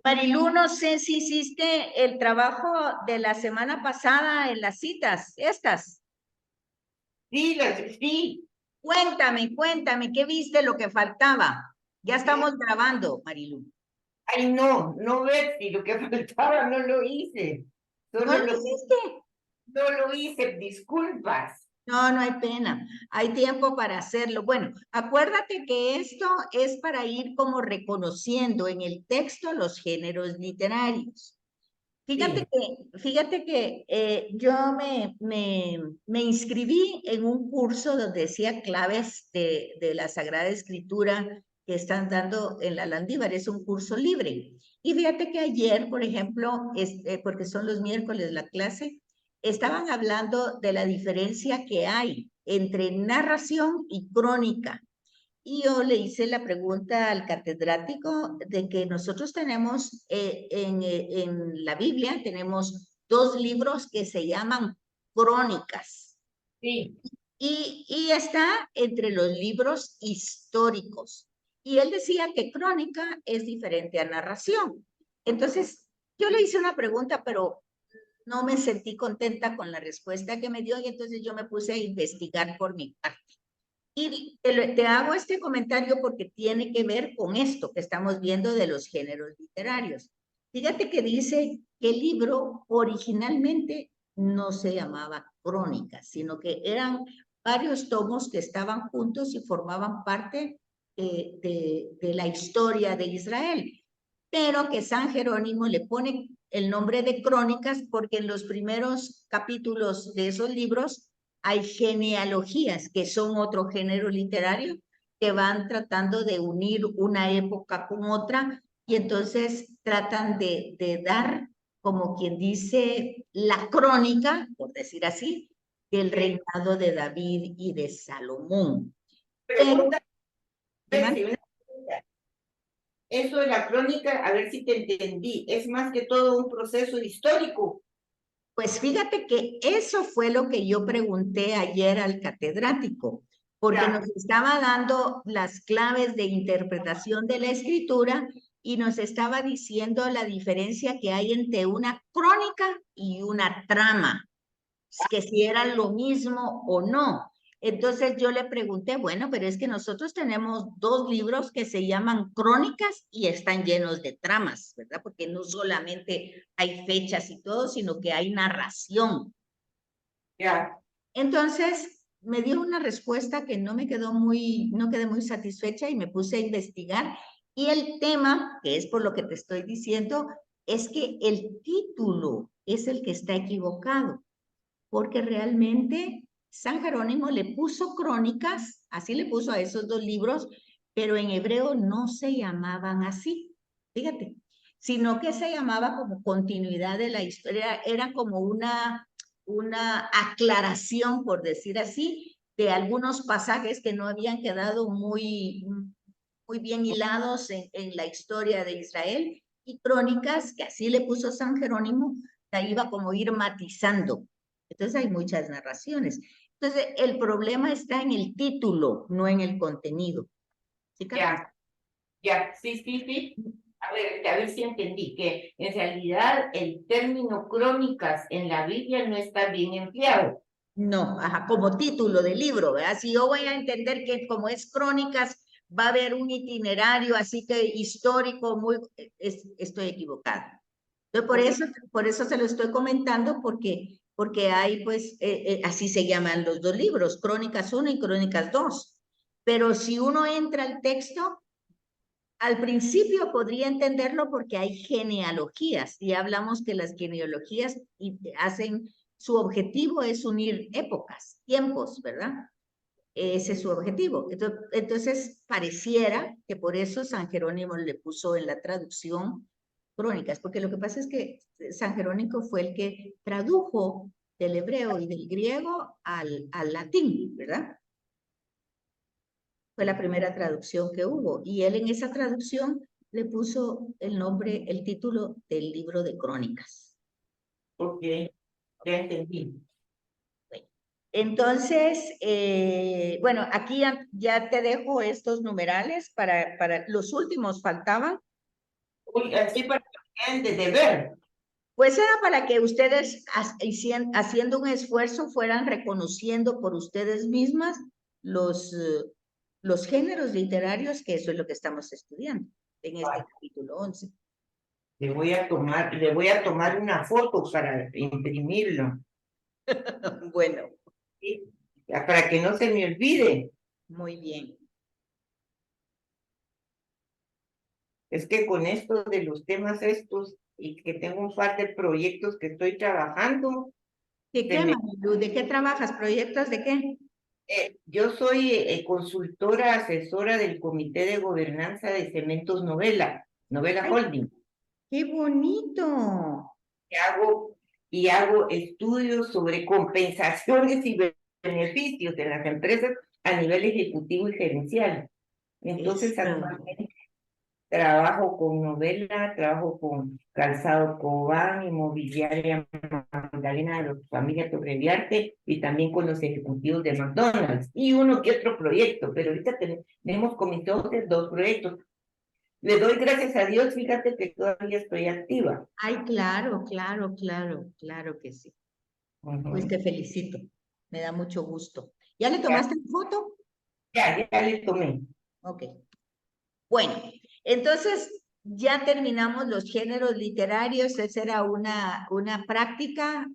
Marilu, no sé si hiciste el trabajo de la semana pasada en las citas, estas. Sí, sí. Cuéntame, ¿qué viste lo que faltaba? Ya eh, estamos grabando, Marilu. Ay, no, no, Betsy, lo que faltaba no lo hice. ¿No Solo lo lo, hiciste? no lo hice, disculpas. No, no hay pena. Hay tiempo para hacerlo. Bueno, acuérdate que esto es para ir como reconociendo en el texto los géneros literarios. Sí, Fíjate que yo me inscribí en un curso donde decía claves de la Sagrada Escritura que están dando en la Landívar. Es un curso libre. Y fíjate que ayer, por ejemplo, porque son los miércoles la clase, estaban hablando de la diferencia que hay entre narración y crónica. Y yo le hice la pregunta al catedrático de que nosotros tenemos en la Biblia, tenemos dos libros que se llaman crónicas sí. y está entre los libros históricos. Y él decía que crónica es diferente a narración. Entonces, yo le hice una pregunta, pero no me sentí contenta con la respuesta que me dio y entonces yo me puse a investigar por mi parte. Y te hago este comentario porque tiene que ver con esto que estamos viendo de los géneros literarios. Fíjate que dice que el libro originalmente no se llamaba Crónicas, sino que eran varios tomos que estaban juntos y formaban parte de la historia de Israel, pero que San Jerónimo le pone el nombre de Crónicas porque en los primeros capítulos de esos libros hay genealogías, que son otro género literario, que van tratando de unir una época con otra y entonces tratan de dar, como quien dice, la crónica, por decir así, del Sí. reinado de David y de Salomón. Pero, Pregunta, ¿qué Betsy, una pregunta. Eso de la crónica, a ver si te entendí, es más que todo un proceso histórico. Pues fíjate que eso fue lo que yo pregunté ayer al catedrático, porque Ya, nos estaba dando las claves de interpretación de la escritura y nos estaba diciendo la diferencia que hay entre una crónica y una trama, que si eran lo mismo o no. Entonces yo le pregunté, bueno, pero es que nosotros tenemos dos libros que se llaman crónicas y están llenos de tramas, ¿verdad? Porque no solamente hay fechas y todo, sino que hay narración. ya. Entonces me dio una respuesta que no me quedó no quedé muy satisfecha y me puse a investigar. Y el tema, que es por lo que te estoy diciendo, es que el título es el que está equivocado porque realmente San Jerónimo le puso crónicas, así le puso a esos dos libros, pero en hebreo no se llamaban así, fíjate, sino que se llamaba como continuidad de la historia, era como una aclaración, por decir así, de algunos pasajes que no habían quedado muy bien hilados en la historia de Israel, y crónicas, que así le puso San Jerónimo, la iba como ir matizando. Entonces hay muchas narraciones. Entonces el problema está en el título, no en el contenido. ¿Sí captas? Ya, ya, sí, sí, sí. A ver si entendí que en realidad el término crónicas en la Biblia no está bien empleado. No, ajá, como título de libro, ¿verdad? Si yo voy a entender que como es crónicas, va a haber un itinerario así que histórico, estoy equivocada. Entonces, Ok, por eso se lo estoy comentando, porque hay, pues, así se llaman los dos libros, Crónicas 1 y Crónicas 2. Pero si uno entra al texto, al principio podría entenderlo porque hay genealogías y hablamos que las genealogías hacen, su objetivo es unir épocas, tiempos, ¿verdad? Ese es su objetivo. Entonces, pareciera que por eso San Jerónimo le puso en la traducción crónicas, porque lo que pasa es que San Jerónimo fue el que tradujo del hebreo y del griego al latín, ¿verdad? Fue la primera traducción que hubo. Y él en esa traducción le puso el nombre, el título del libro de crónicas. ok, ya entendí. Entonces, bueno, aquí ya te dejo estos numerales para los últimos faltaban. Uy, así para que queden de ver. Pues era para que ustedes, haciendo un esfuerzo, fueran reconociendo por ustedes mismas los géneros literarios, que eso es lo que estamos estudiando en este capítulo 11. Le voy a tomar una foto para imprimirlo, Bueno, ¿sí? Ya, para que no se me olvide. muy bien. Es que con esto de los temas estos y que tengo un par de proyectos que estoy trabajando, ¿De se qué, me, Marilu? ¿De qué trabajas? ¿Proyectos de qué? yo soy consultora asesora del Comité de Gobernanza de Cementos Novela ¡Ay, Holding. qué bonito! Y hago estudios sobre compensaciones y beneficios de las empresas a nivel ejecutivo y gerencial. Entonces, Eso. actualmente trabajo con novela, trabajo con Calzado Cobán, Inmobiliaria Magdalena de los Familia Torreviarte y también con los ejecutivos de McDonald's y uno que otro proyecto, pero ahorita tenemos comisión de 2 proyectos. Le doy gracias a Dios, fíjate que todavía estoy activa. Ay, claro, claro, claro, claro que sí. Pues Ujú. te felicito. Me da mucho gusto. ¿Ya le Ya, tomaste la foto? ya le tomé. Ok. Bueno, entonces ya terminamos los géneros literarios. Esa era una práctica.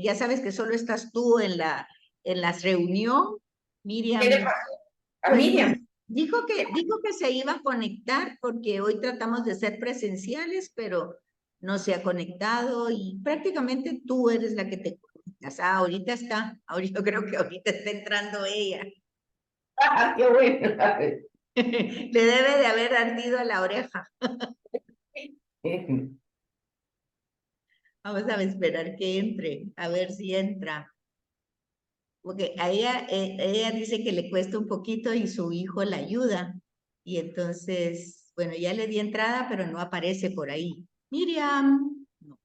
Ya sabes que solo estás tú en la reunión. ¿Qué le Miriam, pasó a pues Miriam? dijo que se iba a conectar porque hoy tratamos de ser presenciales, pero no se ha conectado y prácticamente tú eres la que te conectas. Ah, ahorita está, ahorita, yo creo que ahorita está entrando ella. Ah, qué bueno. Le debe de haber ardido la oreja. Vamos a esperar que entre, a ver si entra. Porque a ella dice que le cuesta un poquito y su hijo la ayuda. Y entonces, bueno, ya le di entrada, pero no aparece por ahí. Miriam. No.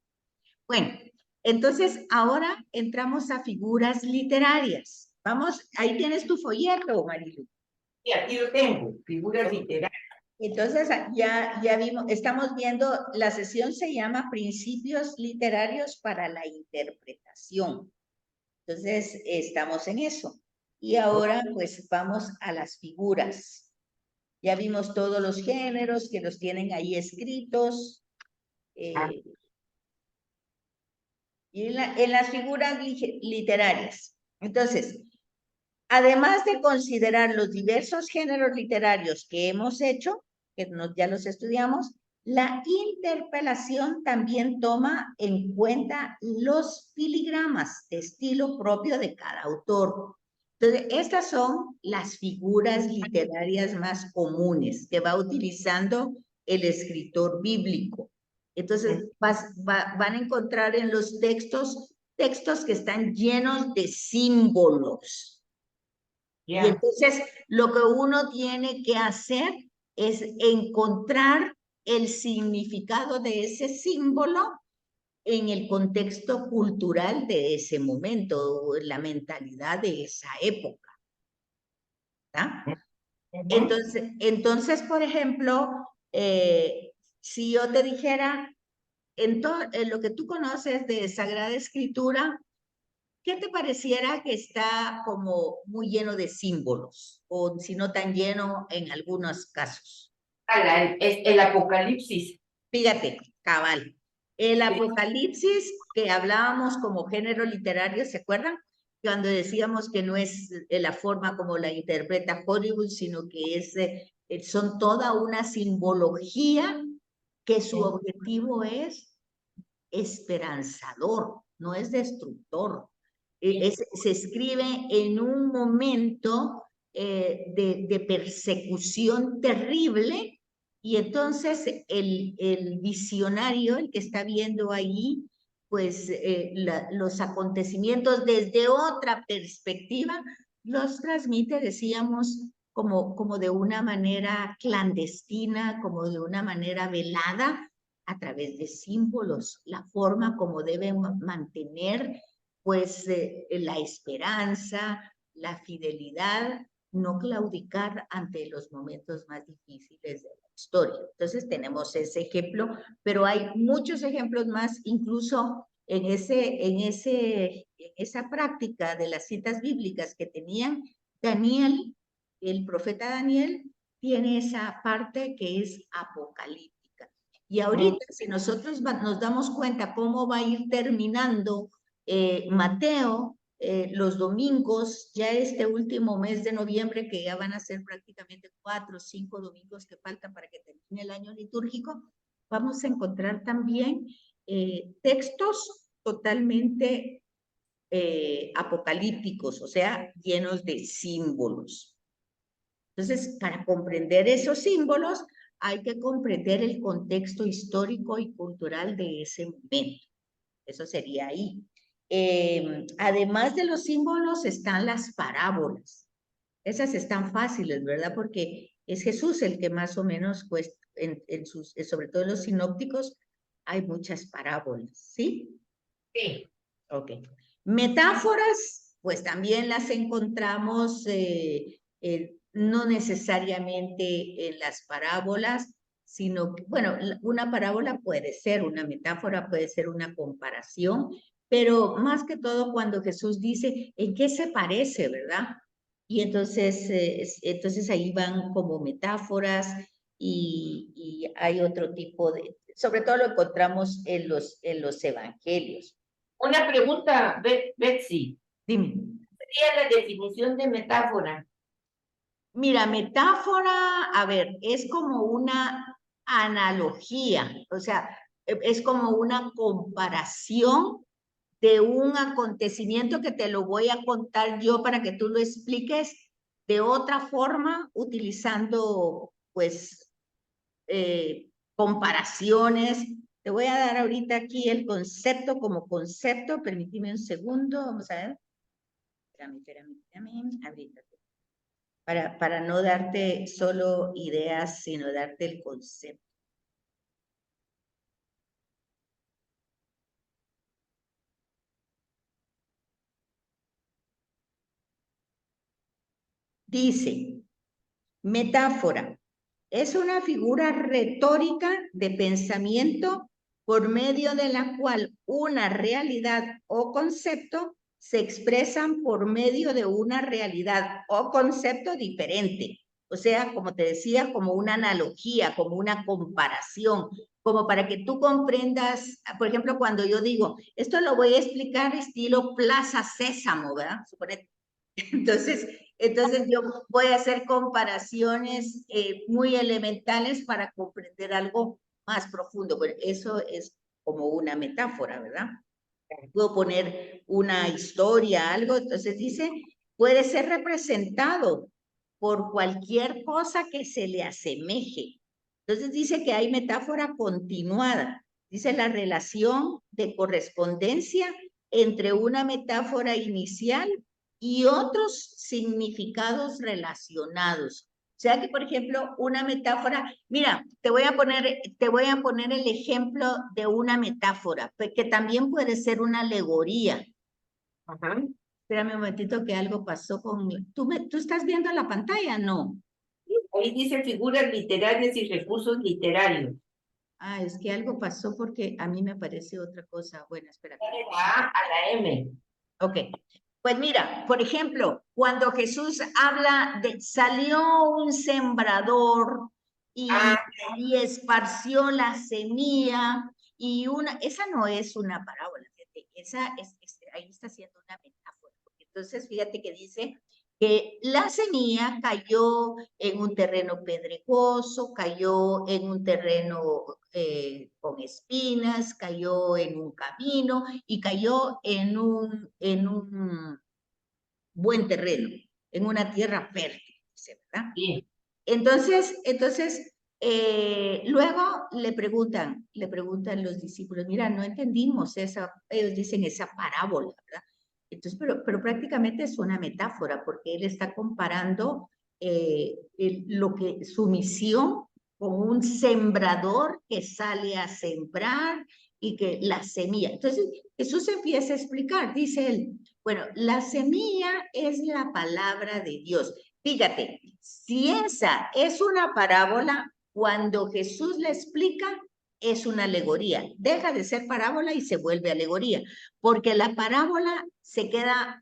Bueno, entonces ahora entramos a figuras literarias. Vamos, ahí tienes tu folleto, Marilu. Y aquí lo tengo, figuras literarias. Entonces, ya vimos, estamos viendo, la sesión se llama Principios Literarios para la Interpretación. Entonces, estamos en eso. Y ahora, pues, vamos a las figuras. Ya vimos todos los géneros que los tienen ahí escritos. Y en las figuras literarias. Entonces, además de considerar los diversos géneros literarios que hemos hecho, ya los estudiamos, la interpelación también toma en cuenta los filigramas de estilo propio de cada autor. Entonces, estas son las figuras literarias más comunes que va utilizando el escritor bíblico. Entonces, van a encontrar en los textos que están llenos de símbolos. Y Ya. entonces lo que uno tiene que hacer es encontrar el significado de ese símbolo en el contexto cultural de ese momento, la mentalidad de esa época. ¿Tá? Entonces, por ejemplo, si yo te dijera, en lo que tú conoces de Sagrada Escritura, ¿qué te pareciera que está como muy lleno de símbolos? O si no tan lleno en algunos casos. Es el Apocalipsis. Fíjate, cabal. El Sí. Apocalipsis que hablábamos como género literario, ¿se acuerdan? Cuando decíamos que no es la forma como la interpreta Hollywood, sino que son toda una simbología que su objetivo es esperanzador, no es destructor. Se escribe en un momento de persecución terrible y entonces el visionario, el que está viendo ahí, pues los acontecimientos desde otra perspectiva, los transmite, decíamos, como de una manera clandestina, como de una manera velada, a través de símbolos, la forma como deben mantener pues la esperanza, la fidelidad, no claudicar ante los momentos más difíciles de la historia. Entonces tenemos ese ejemplo, pero hay muchos ejemplos más, incluso en esa práctica de las citas bíblicas que tenían Daniel, el profeta Daniel, tiene esa parte que es apocalíptica. Y ahorita, si nosotros nos damos cuenta cómo va a ir terminando Mateo, los domingos, ya este último mes de noviembre, que ya van a ser prácticamente 4 o 5 domingos que faltan para que termine el año litúrgico, vamos a encontrar también textos totalmente apocalípticos, o sea, llenos de símbolos. Entonces, para comprender esos símbolos, hay que comprender el contexto histórico y cultural de ese momento. Eso sería ahí. Además de los símbolos están las parábolas. Esas están fáciles, ¿verdad? Porque es Jesús el que más o menos, pues, sobre todo en los sinópticos, hay muchas parábolas, ¿sí? Sí. Ok. Metáforas, pues también las encontramos no necesariamente en las parábolas, sino que, bueno, una parábola puede ser, una metáfora puede ser una comparación, pero más que todo cuando Jesús dice, ¿en qué se parece, verdad? Y entonces ahí van como metáforas y hay otro tipo de, sobre todo lo encontramos en los evangelios. Una pregunta, Betsy. Dime. ¿Sería la definición de metáfora? Mira, metáfora, a ver, es como una analogía, o sea, es como una comparación de un acontecimiento que te lo voy a contar yo para que tú lo expliques de otra forma, utilizando, pues, comparaciones. Te voy a dar ahorita aquí el concepto como concepto, permíteme un segundo, vamos a ver. Espérame, ahorita. Para no darte solo ideas, sino darte el concepto. Dice, metáfora, es una figura retórica de pensamiento por medio de la cual una realidad o concepto se expresan por medio de una realidad o concepto diferente. O sea, como te decía, como una analogía, como una comparación, como para que tú comprendas, por ejemplo, cuando yo digo, esto lo voy a explicar estilo Plaza Sésamo, ¿verdad? Suponete. Entonces yo voy a hacer comparaciones muy elementales para comprender algo más profundo. Bueno, eso es como una metáfora, ¿verdad? Puedo poner una historia, algo, entonces dice, puede ser representado por cualquier cosa que se le asemeje. Entonces dice que hay metáfora continuada. Dice la relación de correspondencia entre una metáfora inicial y otros significados relacionados. O sea que, por ejemplo, una metáfora, mira, te voy a poner el ejemplo de una metáfora, que también puede ser una alegoría. Ajá. Espérame un momentito que algo pasó con... ¿Tú estás viendo la pantalla? No. Ahí dice figuras literarias y recursos literarios. Ah, es que algo pasó porque a mí me parece otra cosa. Bueno, espérate. De la A a la M. Ok. Pues mira, por ejemplo, cuando Jesús habla de salió un sembrador y esparció la semilla esa no es una parábola, fíjate, ahí está haciendo una metáfora. Entonces, fíjate que dice que la semilla cayó en un terreno pedregoso, cayó en un terreno con espinas, cayó en un camino y cayó en un buen terreno, en una tierra fértil, ¿verdad? Sí. Entonces luego le preguntan los discípulos, mira, no entendimos ellos dicen esa parábola, ¿verdad? Entonces, pero prácticamente es una metáfora, porque él está comparando su misión con un sembrador que sale a sembrar y que la semilla. Entonces, Jesús empieza a explicar, dice él, bueno, la semilla es la palabra de Dios. Fíjate, si esa es una parábola, Cuando Jesús la explica, es una alegoría. Deja de ser parábola y se vuelve alegoría, porque la parábola se queda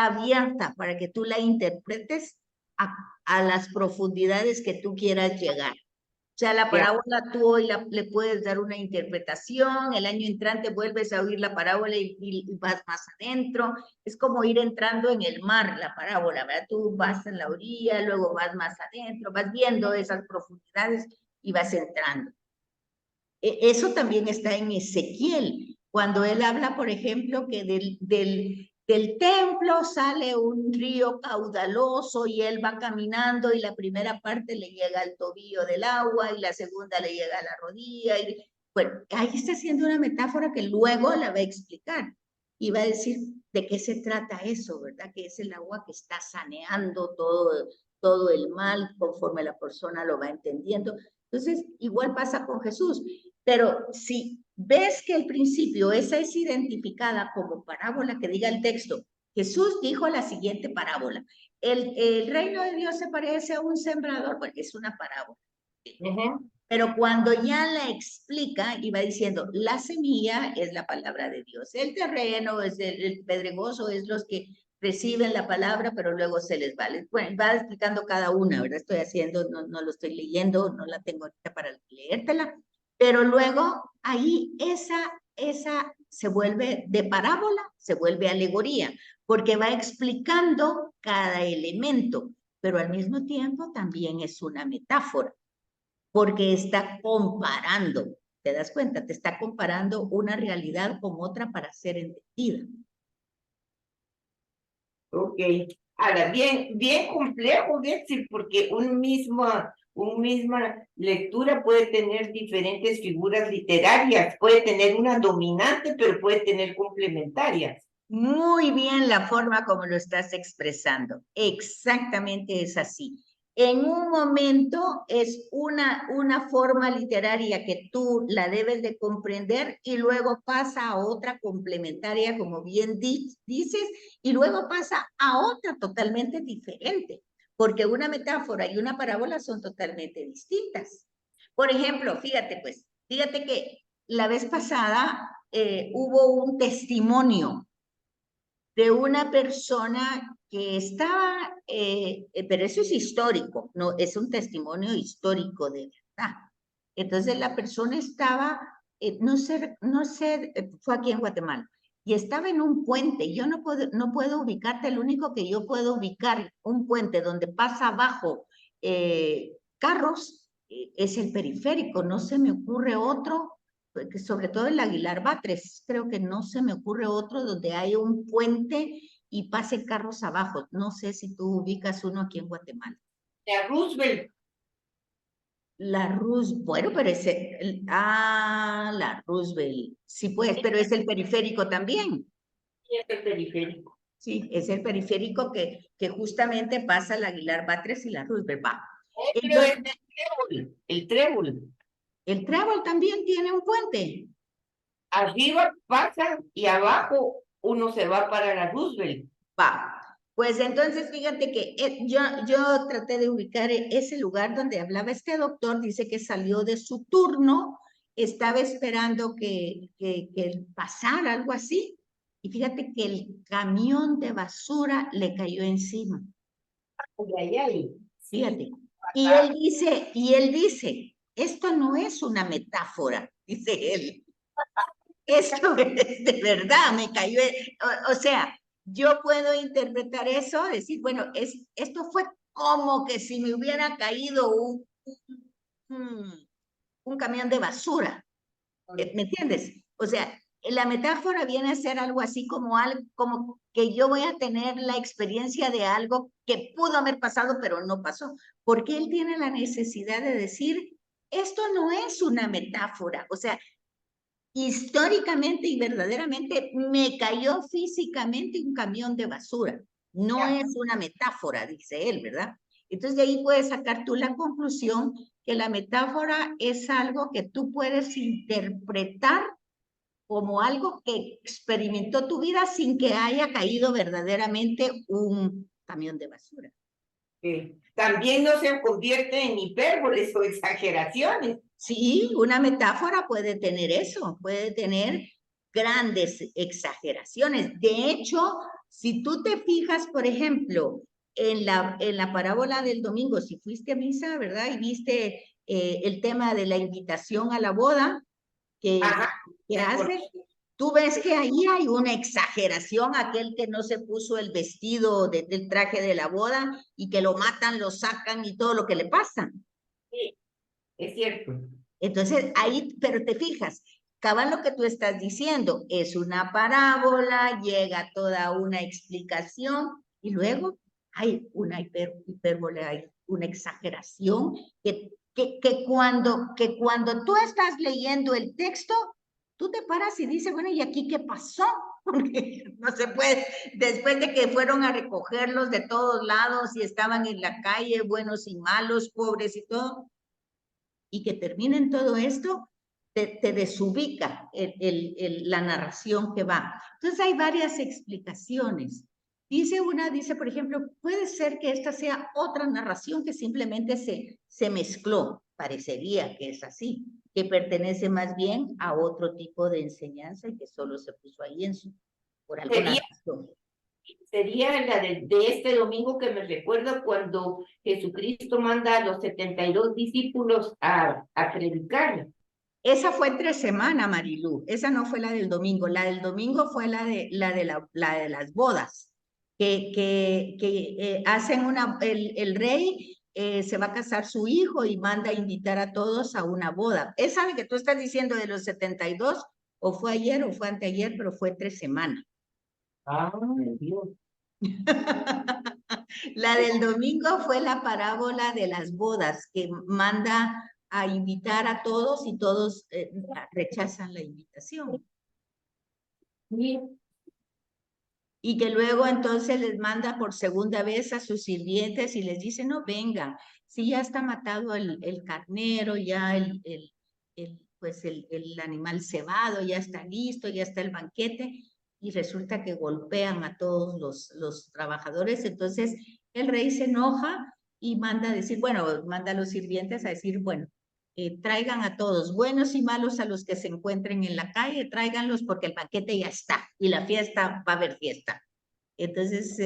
abierta para que tú la interpretes a las profundidades que tú quieras llegar. O sea, la parábola tú hoy le puedes dar una interpretación, el año entrante vuelves a oír la parábola y vas más adentro. Es como ir entrando en el mar, la parábola, ¿verdad? Tú vas en la orilla, luego vas más adentro, vas viendo esas profundidades y vas entrando. Eso también está en Ezequiel, cuando él habla, por ejemplo, que del templo sale un río caudaloso y él va caminando y la primera parte le llega al tobillo del agua y la segunda le llega a la rodilla. Bueno, ahí está haciendo una metáfora que luego la va a explicar y va a decir de qué se trata eso, ¿verdad? Que es el agua que está saneando todo el mal conforme la persona lo va entendiendo. Entonces, igual pasa con Jesús. Pero si ves que al principio esa es identificada como parábola, que diga el texto, Jesús dijo la siguiente parábola. El reino de Dios se parece a un sembrador, pues es una parábola. Pero cuando ya la explica y va diciendo, la semilla es la palabra de Dios, el terreno es el pedregoso, es los que reciben la palabra, pero luego se les va. Bueno, va explicando cada una, ¿verdad? Estoy haciendo, no lo estoy leyendo, no la tengo ahorita para leértela, pero luego ahí esa se vuelve de parábola, se vuelve alegoría, porque va explicando cada elemento, pero al mismo tiempo también es una metáfora, porque está comparando, ¿te das cuenta? Te está comparando una realidad con otra para ser entendida. Ok. Ahora, bien complejo, Betsy, porque misma lectura puede tener diferentes figuras literarias, puede tener una dominante, pero puede tener complementarias. Muy bien la forma como lo estás expresando. Exactamente es así. En un momento es una forma literaria que tú la debes de comprender y luego pasa a otra complementaria, como bien dices, y luego pasa a otra totalmente diferente, porque una metáfora y una parábola son totalmente distintas. Por ejemplo, fíjate que la vez pasada hubo un testimonio de una persona que estaba, pero eso es histórico, no es un testimonio histórico de verdad. Entonces la persona estaba, no sé, fue aquí en Guatemala, y estaba en un puente. Yo no puedo ubicarte, el único que yo puedo ubicar, un puente donde pasa abajo carros, es el periférico, no se me ocurre otro, sobre todo el Aguilar Batres, creo que no se me ocurre otro donde hay un puente y pasen carros abajo. No sé si tú ubicas uno aquí en Guatemala. La Roosevelt. La Roosevelt, bueno, pero la Roosevelt, sí pues, pero es el periférico también. Sí, es el periférico. Sí, es el periférico que justamente pasa el Aguilar Batres y la Roosevelt. Va. Pero es Entonces, el trébol. el Trébol también tiene un puente. Arriba pasa y abajo uno se va para la Roosevelt. Va. Pues entonces fíjate que yo traté de ubicar ese lugar donde hablaba este doctor, dice que salió de su turno, estaba esperando que pasara algo así, y fíjate que el camión de basura le cayó encima. Ay, ay, Fíjate. sí. Y él dice, esto no es una metáfora, dice él. Esto es de verdad, me cayó. O sea, yo puedo interpretar eso, decir, bueno, esto fue como que si me hubiera caído un camión de basura. ¿Me entiendes? O sea, la metáfora viene a ser algo así como que yo voy a tener la experiencia de algo que pudo haber pasado, pero no pasó. Porque él tiene la necesidad de decir, esto no es una metáfora. O sea, históricamente y verdaderamente me cayó físicamente un camión de basura. No es una metáfora, dice él, ¿verdad? Entonces de ahí puedes sacar tú la conclusión que la metáfora es algo que tú puedes interpretar como algo que experimentó tu vida sin que haya caído verdaderamente un camión de basura. También no se convierte en hipérboles o exageraciones. Sí, una metáfora puede tener eso, puede tener grandes exageraciones. De hecho, si tú te fijas, por ejemplo, en la parábola del domingo, si fuiste a misa, ¿verdad? Y viste el tema de la invitación a la boda que, Ajá, que hace, tú ves que ahí hay una exageración, aquel que no se puso el vestido del traje de la boda y que lo matan, lo sacan y todo lo que le pasa. sí, es cierto. Entonces, ahí, pero te fijas, cabal lo que tú estás diciendo, es una parábola, llega toda una explicación y luego hay una hipérbole, hay una exageración que cuando tú estás leyendo el texto, tú te paras y dices, bueno, ¿y aquí qué pasó? Porque no se puede, después de que fueron a recogerlos de todos lados y estaban en la calle, buenos y malos, pobres y todo, y que terminen todo esto, te desubica la narración que va. Entonces hay varias explicaciones. Dice, por ejemplo, puede ser que esta sea otra narración que simplemente se mezcló, parecería que es así, que pertenece más bien a otro tipo de enseñanza y que solo se puso ahí por alguna Sería, razón. sería la de este domingo que me recuerda cuando Jesucristo manda a los 72 discípulos a predicar. Esa fue entre semana, Marilú. Esa no fue la del domingo. La del domingo fue la de las bodas, que hacen el rey se va a casar su hijo y manda a invitar a todos a una boda. Esa de que tú estás diciendo de los 72, o fue ayer o fue anteayer, pero fue entre semana. Ay, Dios. La del domingo fue la parábola de las bodas, que manda a invitar a todos y todos rechazan la invitación. Sí. Y que luego entonces les manda por segunda vez a sus sirvientes y les dice, no, vengan, si ya está matado el carnero, ya pues el animal cebado, ya está listo, ya está el banquete, y resulta que golpean a todos los trabajadores. Entonces el rey se enoja y manda a decir, bueno, manda a los sirvientes a decir, bueno, traigan a todos, buenos y malos, a los que se encuentren en la calle, tráiganlos porque el banquete ya está y la fiesta, va a haber fiesta. Entonces,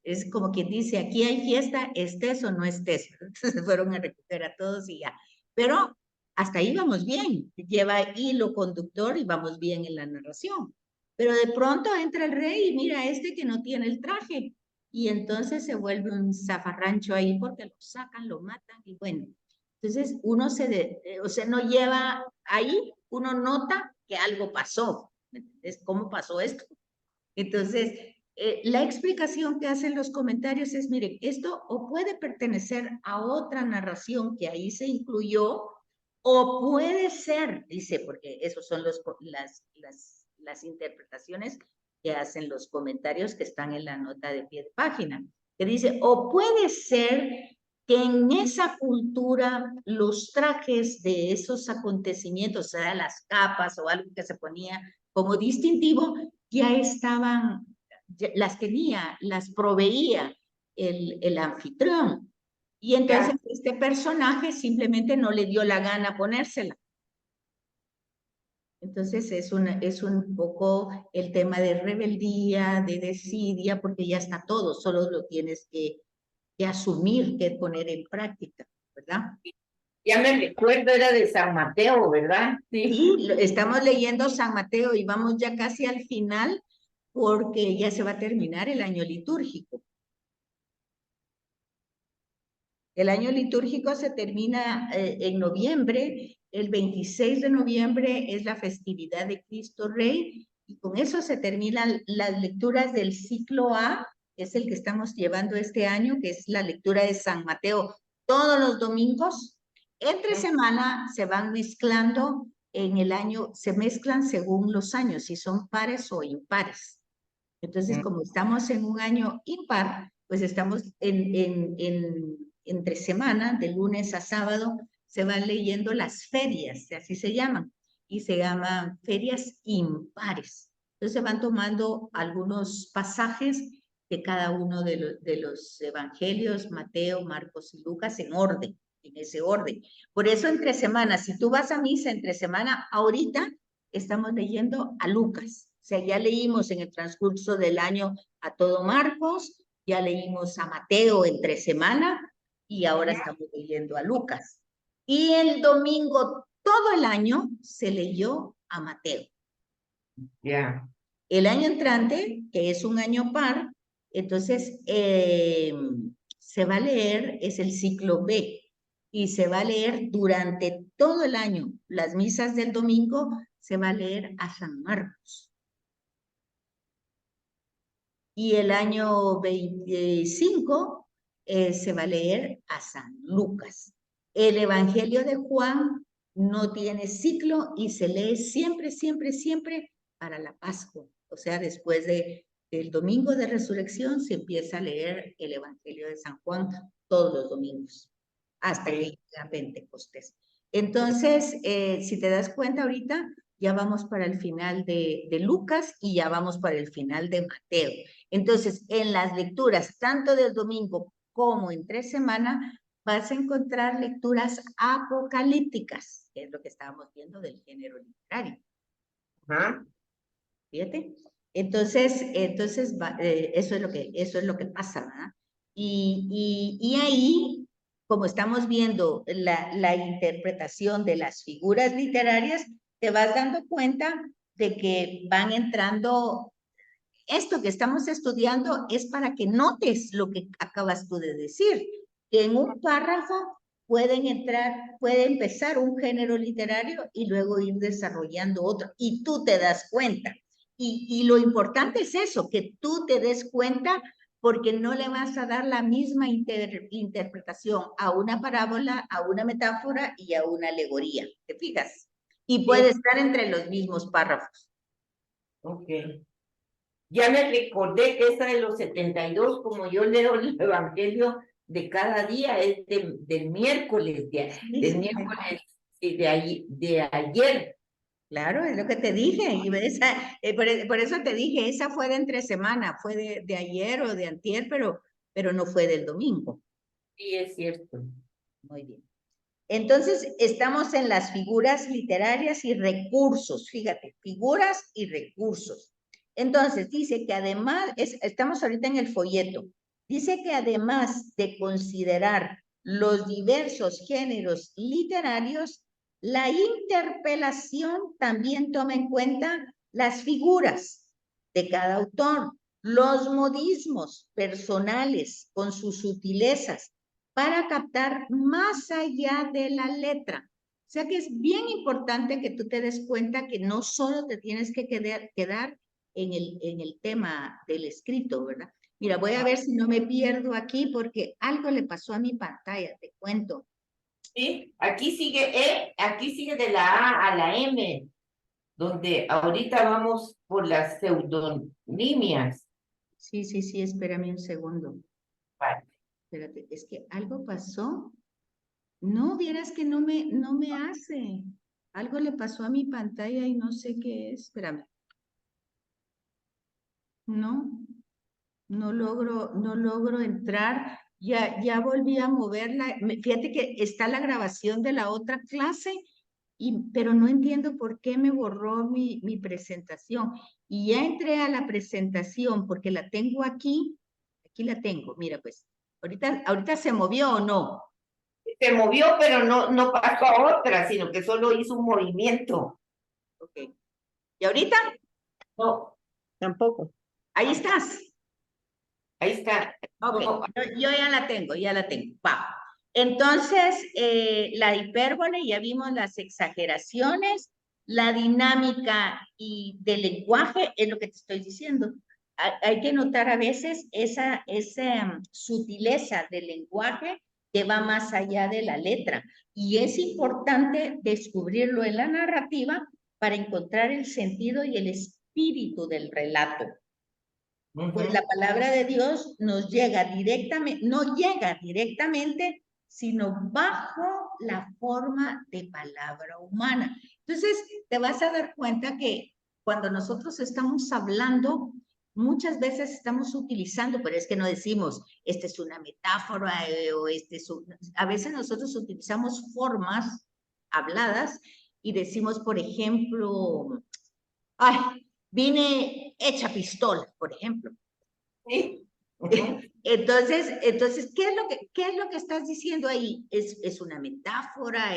es como quien dice, aquí hay fiesta, estés o no estés. Entonces fueron a recoger a todos y ya. Pero hasta ahí vamos bien, lleva hilo conductor y vamos bien en la narración. Pero de pronto entra el rey y mira este que no tiene el traje. Y entonces se vuelve un zafarrancho ahí porque lo sacan, lo matan y bueno. Entonces uno o sea, no lleva ahí, uno nota que algo pasó. ¿Entendés? ¿Cómo pasó esto? Entonces, la explicación que hacen los comentarios es, miren, esto o puede pertenecer a otra narración que ahí se incluyó, o puede ser, dice, porque esos son las interpretaciones que hacen los comentarios que están en la nota de pie de página, que dice, o puede ser que en esa cultura los trajes de esos acontecimientos, o sea, las capas o algo que se ponía como distintivo, ya estaban, ya las tenía, las proveía el anfitrión. Y entonces Ya. este personaje simplemente no le dio la gana ponérsela. Entonces es un poco el tema de rebeldía, de desidia, porque ya está todo, solo lo tienes que asumir, que poner en práctica, ¿verdad? Ya me recuerdo, era de San Mateo, ¿verdad? Sí. Sí, estamos leyendo San Mateo y vamos ya casi al final porque ya se va a terminar el año litúrgico. El año litúrgico se termina en noviembre. El 26 de noviembre es la festividad de Cristo Rey y con eso se terminan las lecturas del ciclo A, que es el que estamos llevando este año, que es la lectura de San Mateo todos los domingos. Entre semana se van mezclando en el año, se mezclan según los años, si son pares o impares. Entonces, como estamos en un año impar, pues estamos entre semana, de lunes a sábado, se van leyendo las ferias, así se llaman, y se llaman ferias impares. Entonces se van tomando algunos pasajes de cada uno de los evangelios, Mateo, Marcos y Lucas, en orden, en ese orden. Por eso entre semanas, si tú vas a misa entre semana, ahorita estamos leyendo a Lucas. O sea, ya leímos en el transcurso del año a todo Marcos, ya leímos a Mateo entre semana y ahora estamos leyendo a Lucas. Y el domingo, todo el año, se leyó a Mateo. Ya. El año entrante, que es un año par, entonces se va a leer, es el ciclo B, y se va a leer durante todo el año. Las misas del domingo se va a leer a San Marcos. Y el año 25 se va a leer a San Lucas. El Evangelio de Juan no tiene ciclo y se lee siempre, siempre, siempre para la Pascua. O sea, después del domingo de resurrección se empieza a leer el Evangelio de San Juan todos los domingos, hasta que llega Pentecostés. Entonces, si te das cuenta ahorita, ya vamos para el final de Lucas y ya vamos para el final de Mateo. Entonces, en las lecturas, tanto del domingo como entre semana, vas a encontrar lecturas apocalípticas, que es lo que estábamos viendo del género literario. Ajá. Fíjate. Entonces eso es lo que pasa, ¿verdad? Y ahí, como estamos viendo la interpretación de las figuras literarias, te vas dando cuenta de que van entrando. Esto que estamos estudiando es para que notes lo que acabas tú de decir, que en un párrafo puede empezar un género literario y luego ir desarrollando otro, y tú te das cuenta. Y lo importante es eso, que tú te des cuenta, porque no le vas a dar la misma interpretación a una parábola, a una metáfora y a una alegoría, ¿te fijas? Y puede estar entre los mismos párrafos. Ok. Ya me recordé que esa de los 72, como yo leo el Evangelio de cada día, es del miércoles, del miércoles de ayer. Claro, es lo que te dije. Y por eso te dije, esa fue de entre semana, fue de ayer o de antier, pero no fue del domingo. Sí, es cierto. Muy bien. Entonces, estamos en las figuras literarias y recursos. Fíjate, figuras y recursos. Entonces, dice que además, estamos ahorita en el folleto, dice que además de considerar los diversos géneros literarios, la interpelación también toma en cuenta las figuras de cada autor, los modismos personales con sus sutilezas, para captar más allá de la letra. O sea que es bien importante que tú te des cuenta que no solo te tienes que quedar en el tema del escrito, ¿verdad? Mira, voy a ver si no me pierdo aquí porque algo le pasó a mi pantalla, te cuento. Sí, aquí sigue de la A a la M, donde ahorita vamos por las pseudonimias. Sí, espérame un segundo. Vale. Espérate, es que algo pasó. No, vieras que no me hace. Algo le pasó a mi pantalla y no sé qué es. Espérame. No logro entrar. Ya volví a moverla. Fíjate que está la grabación de la otra clase, pero no entiendo por qué me borró mi presentación. Y ya entré a la presentación porque la tengo aquí. Aquí la tengo, mira pues. Ahorita se movió o no. Se movió, pero no pasó a otra, sino que solo hizo un movimiento. Ok. ¿Y ahorita? No, Tampoco. Ahí estás. ahí está. Ok, No, yo ya la tengo, Va. Entonces, la hipérbole, ya vimos las exageraciones, la dinámica y del lenguaje, es lo que te estoy diciendo. Hay que notar a veces esa sutileza del lenguaje que va más allá de la letra. Y es importante descubrirlo en la narrativa para encontrar el sentido y el espíritu del relato. Pues la palabra de Dios nos llega directamente, no llega directamente, sino bajo la forma de palabra humana. Entonces, te vas a dar cuenta que cuando nosotros estamos hablando, muchas veces estamos utilizando, pero es que no decimos, esta es una metáfora o este es un... A veces nosotros utilizamos formas habladas y decimos, por ejemplo, ay, vine hecha pistola, por ejemplo. Sí. Entonces, ¿qué es lo que estás diciendo ahí? Es una metáfora,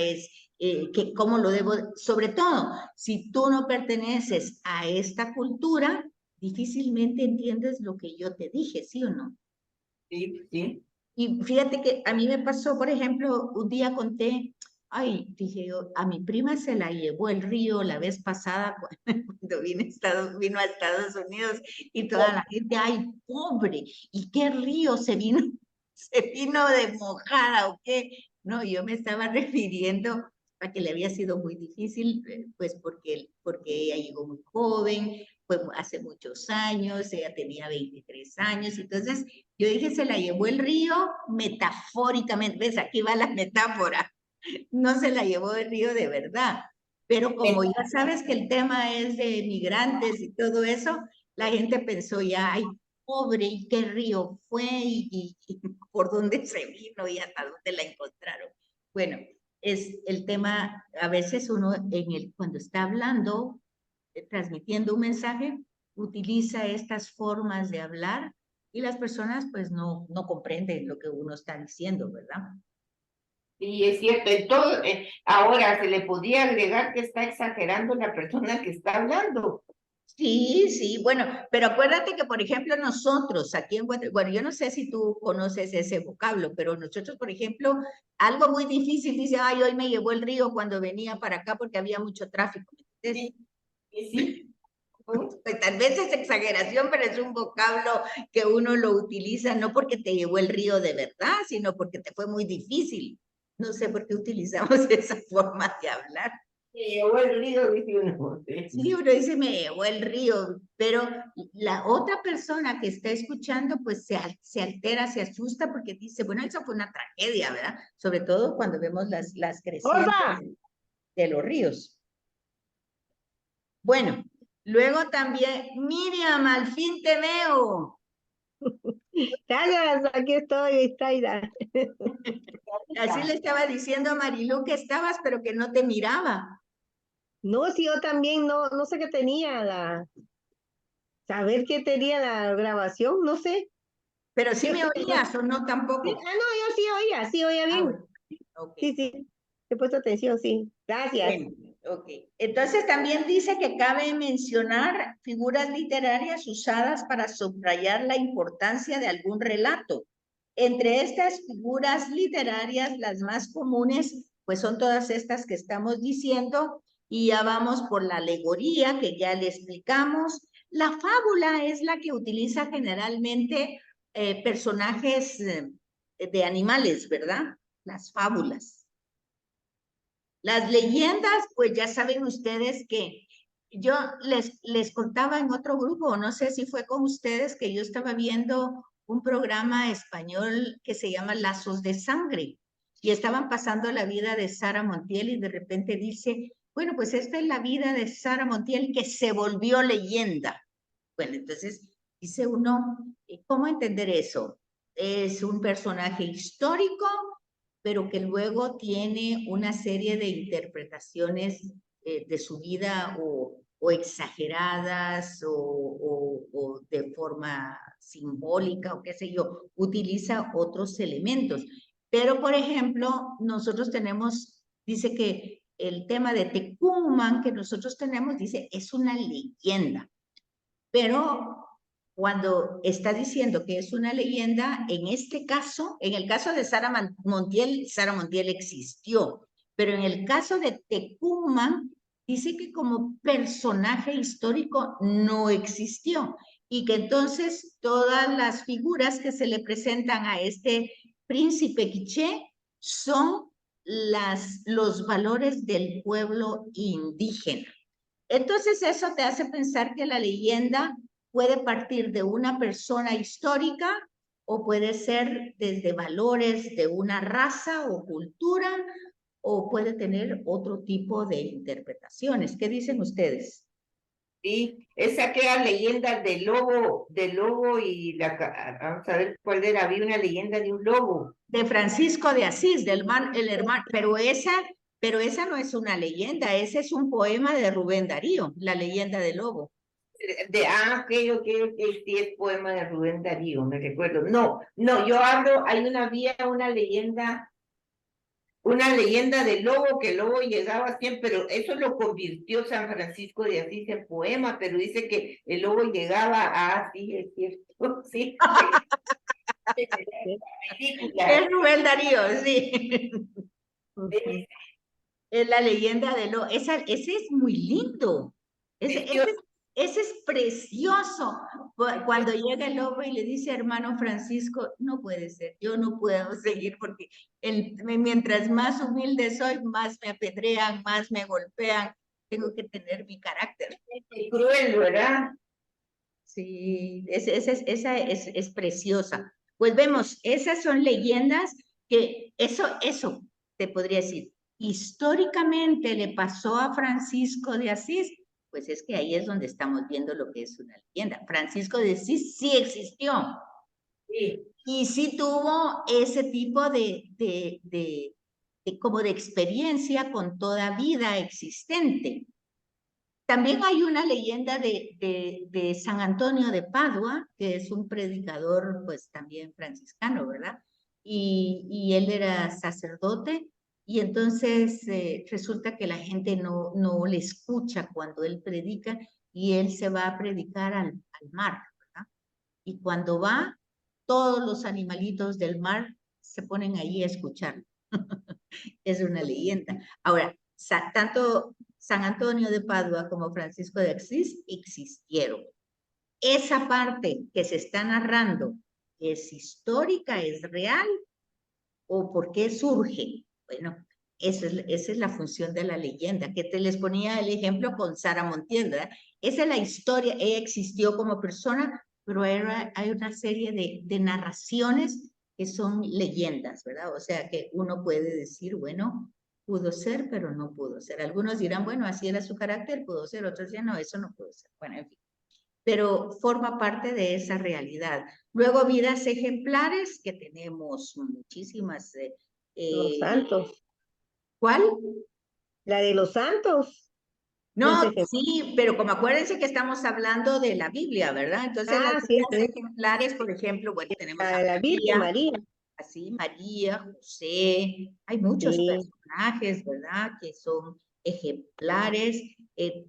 ¿cómo lo debo? Sobre todo, si tú no perteneces a esta cultura, difícilmente entiendes lo que yo te dije, ¿sí o no? Sí, sí. Y fíjate que a mí me pasó, por ejemplo, un día conté, ay, dije yo, a mi prima se la llevó el río la vez pasada cuando vino a Estados Unidos y toda la gente, ay, pobre, ¿y qué río se vino de mojada o qué? No, yo me estaba refiriendo a que le había sido muy difícil, pues porque ella llegó muy joven, fue hace muchos años, ella tenía 23 años, entonces yo dije, se la llevó el río metafóricamente. ¿Ves? Aquí va la metáfora. No se la llevó el río de verdad. Pero como ya sabes que el tema es de migrantes y todo eso, la gente pensó ya, ay, pobre, ¿y qué río fue? Y por dónde se vino y hasta dónde la encontraron. Bueno, es el tema, a veces uno cuando está hablando, transmitiendo un mensaje, utiliza estas formas de hablar y las personas pues no comprenden lo que uno está diciendo, ¿verdad? Sí, es cierto, en todo, ahora se le podría agregar que está exagerando la persona que está hablando. Sí, sí, bueno, pero acuérdate que, por ejemplo, nosotros aquí en Guatemala, bueno, yo no sé si tú conoces ese vocablo, pero nosotros, por ejemplo, algo muy difícil, dice, ay, hoy me llevó el río cuando venía para acá porque había mucho tráfico. Sí, sí, sí. Pues tal vez es exageración, pero es un vocablo que uno lo utiliza no porque te llevó el río de verdad, sino porque te fue muy difícil. No sé por qué utilizamos esa forma de hablar. Se llevó el río, dice uno. Sí, uno dice me llevó el río, pero la otra persona que está escuchando pues se altera, se asusta porque dice, bueno, eso fue una tragedia, ¿verdad? Sobre todo cuando vemos las ¡Gorda! crecientes de los ríos. Bueno, luego también, Miriam, al fin te veo. Gracias, aquí estoy, Taida. Así le estaba diciendo a Marilu que estabas, pero que no te miraba. No, si yo también no sé qué tenía saber qué tenía la grabación, no sé. Pero sí Yo me sé que no. oías o no tampoco. No, yo sí oía Ah, bien. bueno, ok. Sí, he puesto atención, sí. Gracias. Bueno, ok. Entonces también dice que cabe mencionar figuras literarias usadas para subrayar la importancia de algún relato. Entre estas figuras literarias, las más comunes, pues son todas estas que estamos diciendo, y ya vamos por la alegoría, que ya le explicamos. La fábula es la que utiliza generalmente personajes de animales, ¿verdad? Las fábulas. Las leyendas, pues ya saben ustedes que yo les contaba en otro grupo, no sé si fue con ustedes, que yo estaba viendo un programa español que se llama Lazos de Sangre y estaban pasando la vida de Sara Montiel y de repente dice, bueno, pues esta es la vida de Sara Montiel que se volvió leyenda. Bueno, entonces dice uno, ¿cómo entender eso? ¿Es un personaje histórico pero que luego tiene una serie de interpretaciones de su vida o exageradas o de forma simbólica o qué sé yo, utiliza otros elementos. Pero, por ejemplo, nosotros tenemos, dice que el tema de Tecumán que nosotros tenemos, dice, es una leyenda. Pero cuando está diciendo que es una leyenda, en este caso, en el caso de Sara Montiel existió, pero en el caso de Tecumán, dice que como personaje histórico no existió y que entonces todas las figuras que se le presentan a este príncipe quiché son los valores del pueblo indígena. Entonces eso te hace pensar que la leyenda puede partir de una persona histórica o puede ser desde valores de una raza o cultura o puede tener otro tipo de interpretaciones. ¿Qué dicen ustedes? Sí, esa que era leyenda del lobo y vamos a ver cuál era, había una leyenda de un lobo. De Francisco de Asís, el hermano, pero esa no es una leyenda, ese es un poema de Rubén Darío, La leyenda del lobo. Ok, sí, es poema de Rubén Darío, me recuerdo. No, no, yo hablo, había una leyenda del lobo, que el lobo llegaba siempre, pero eso lo convirtió San Francisco de Asís en poema, pero dice que el lobo llegaba sí, es cierto, sí, Es película. Rubén Darío, sí. Ujú. Es la leyenda del lobo. Ese es muy lindo. Ese, ese, Precioso. es- ese es precioso. Cuando llega el lobo y le dice, hermano Francisco, no puede ser, yo no puedo seguir porque mientras más humilde soy, más me apedrean, más me golpean. Tengo que tener mi carácter. Cruel, ¿verdad? Sí, esa es preciosa. Pues vemos, esas son leyendas que eso te podría decir. Históricamente le pasó a Francisco de Asís, pues es que ahí es donde estamos viendo lo que es una leyenda. Francisco de Asís sí existió Sí. y sí tuvo ese tipo como de experiencia con toda vida existente. También hay una leyenda de San Antonio de Padua, que es un predicador, pues también franciscano, ¿verdad? Y él era sacerdote, y entonces resulta que la gente no le escucha cuando él predica, y él se va a predicar al mar, ¿verdad? Y cuando va, todos los animalitos del mar se ponen ahí a escuchar. Es una leyenda. Ahora, tanto San Antonio de Padua como Francisco de Asís existieron. Esa parte que se está narrando, ¿es histórica, es real o por qué surge? Bueno, esa es la función de la leyenda, que te les ponía el ejemplo con Sara Montiel, ¿verdad? Esa es la historia, ella existió como persona, pero hay una serie de narraciones que son leyendas, ¿verdad? O sea, que uno puede decir, bueno, pudo ser, pero no pudo ser. Algunos dirán, bueno, así era su carácter, pudo ser, otros dirán, no, eso no pudo ser. Bueno, en fin, pero forma parte de esa realidad. Luego, vidas ejemplares, que tenemos muchísimas. Los santos. ¿Cuál? La de los santos. Los No, sí, pero como acuérdense que estamos hablando de la Biblia, ¿verdad? Entonces, las sí, vidas ejemplares, por ejemplo, bueno, tenemos a la Virgen María, María. así, María, José, hay muchos Sí, personajes, ¿verdad? Que son ejemplares,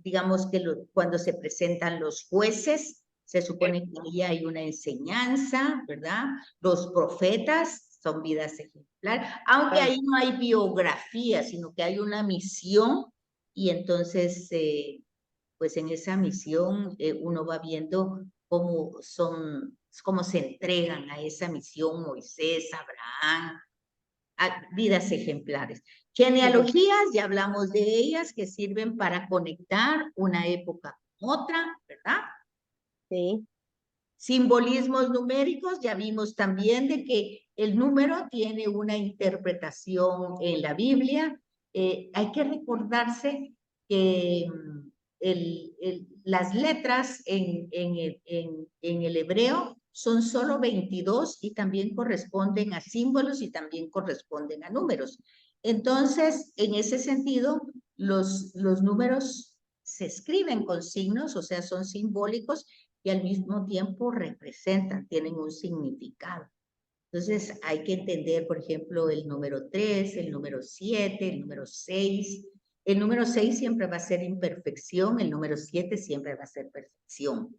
digamos que cuando se presentan los jueces, se supone que ahí hay una enseñanza, ¿verdad? Los profetas son vidas ejemplares, aunque ahí no hay biografía, sino que hay una misión y entonces, pues en esa misión uno va viendo cómo se entregan a esa misión Moisés, Abraham, vidas ejemplares. Genealogías, ya hablamos de ellas, que sirven para conectar una época con otra, ¿verdad? sí. Simbolismos numéricos, ya vimos también de que el número tiene una interpretación en la Biblia. Hay que recordarse que las letras en el hebreo son solo 22 y también corresponden a símbolos y también corresponden a números. Entonces, en ese sentido, los números se escriben con signos, o sea, son simbólicos y al mismo tiempo representan, tienen un significado. Entonces hay que entender, por ejemplo, el número 3, el número 7, el número 6. El número 6 siempre va a ser imperfección, el número 7 siempre va a ser perfección.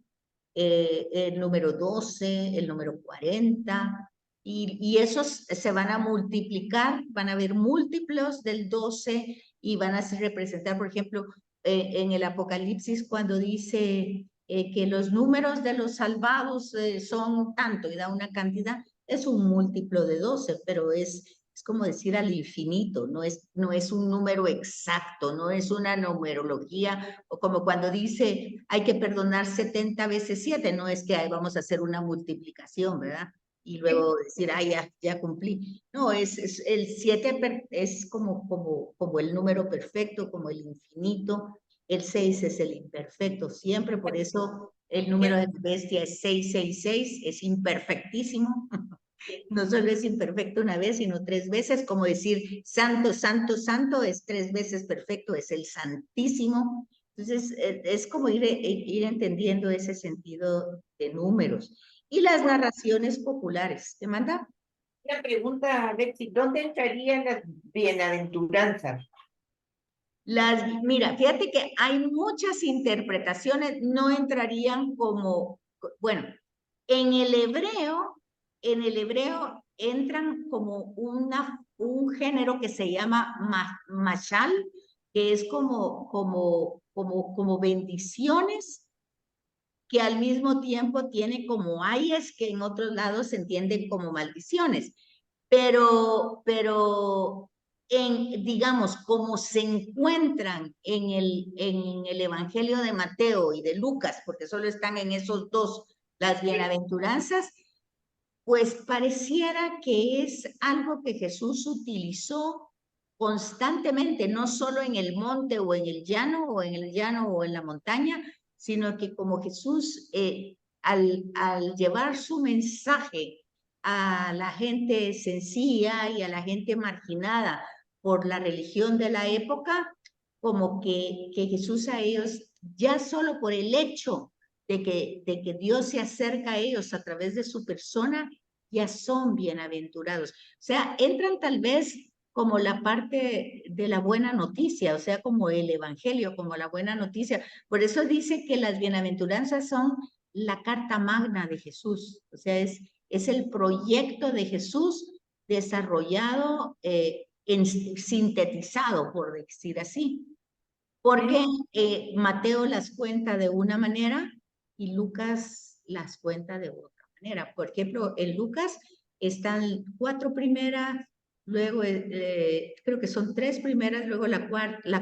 El número 12, el número 40, y esos se van a multiplicar, van a haber múltiplos del 12 y van a representar, por ejemplo, en el Apocalipsis cuando dice que los números de los salvados son tanto y da una cantidad, es un múltiplo de 12, pero es como decir al infinito, no es un número exacto, no es una numerología, o como cuando dice hay que perdonar 70 veces 7, no es que vamos a hacer una multiplicación, ¿verdad? Y luego decir, ay, ya cumplí. No, el 7 es como el número perfecto, como el infinito. El 6 es el imperfecto, siempre por eso el número de la bestia es 666, es imperfectísimo. No solo es imperfecto una vez, sino 3 veces, como decir santo, santo, santo, es 3 veces perfecto, es el santísimo. Entonces, es como ir entendiendo ese sentido de números. Y las narraciones populares, ¿te manda? Una pregunta, Betsy, ¿dónde entrarían las bienaventuranzas? Mira, fíjate que hay muchas interpretaciones, no entrarían como, bueno, en el hebreo entran como un género que se llama mashal, que es como bendiciones que al mismo tiempo tiene como ayes que en otros lados se entienden como maldiciones. Pero digamos, como se encuentran en el Evangelio de Mateo y de Lucas, porque solo están en esos dos las bienaventuranzas, pues pareciera que es algo que Jesús utilizó constantemente, no solo en el monte o en el llano o en la montaña, sino que como Jesús al llevar su mensaje a la gente sencilla y a la gente marginada por la religión de la época, como que Jesús a ellos, ya solo por el hecho de que Dios se acerca a ellos a través de su persona, ya son bienaventurados. O sea, entran tal vez como la parte de la buena noticia, o sea, como el evangelio, como la buena noticia. Por eso dice que las bienaventuranzas son la carta magna de Jesús, o sea, es el proyecto de Jesús desarrollado, sintetizado, por decir así. Porque Mateo las cuenta de una manera y Lucas las cuenta de otra manera. Por ejemplo, en Lucas están 4 primeras, luego creo que son 3 primeras, luego la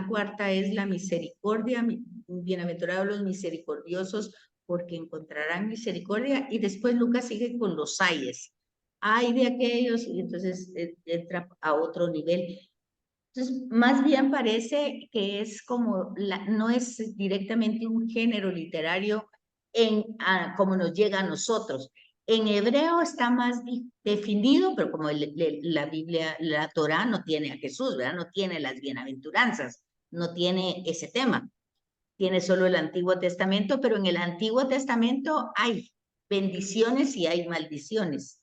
cuarta es la misericordia, bienaventurados los misericordiosos porque encontrarán misericordia, y después Lucas sigue con los ayes. Ay de aquellos, y entonces entra a otro nivel. Entonces, más bien parece que es como, no es directamente un género literario como nos llega a nosotros. En hebreo está más definido, pero como la Biblia, la Torá no tiene a Jesús, ¿verdad? No tiene las bienaventuranzas, no tiene ese tema. Tiene solo el Antiguo Testamento, pero en el Antiguo Testamento hay bendiciones y hay maldiciones.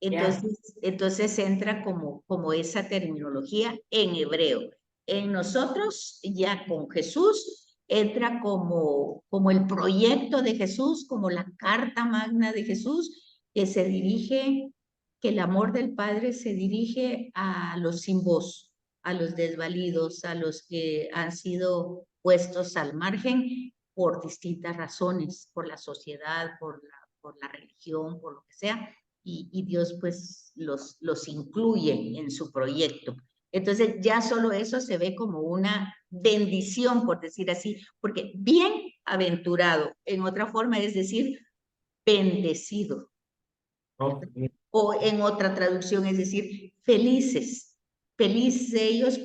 Entonces entra como esa terminología en hebreo. En nosotros, ya con Jesús, entra como el proyecto de Jesús, como la carta magna de Jesús, que el amor del Padre se dirige a los sin voz, a los desvalidos, a los que han sido puestos al margen por distintas razones, por la sociedad, por la religión, por lo que sea. Y Dios pues los incluye en su proyecto. Entonces ya solo eso se ve como una bendición, por decir así, porque bienaventurado, en otra forma es decir, bendecido. Okay. O en otra traducción es decir, felices. Felices ellos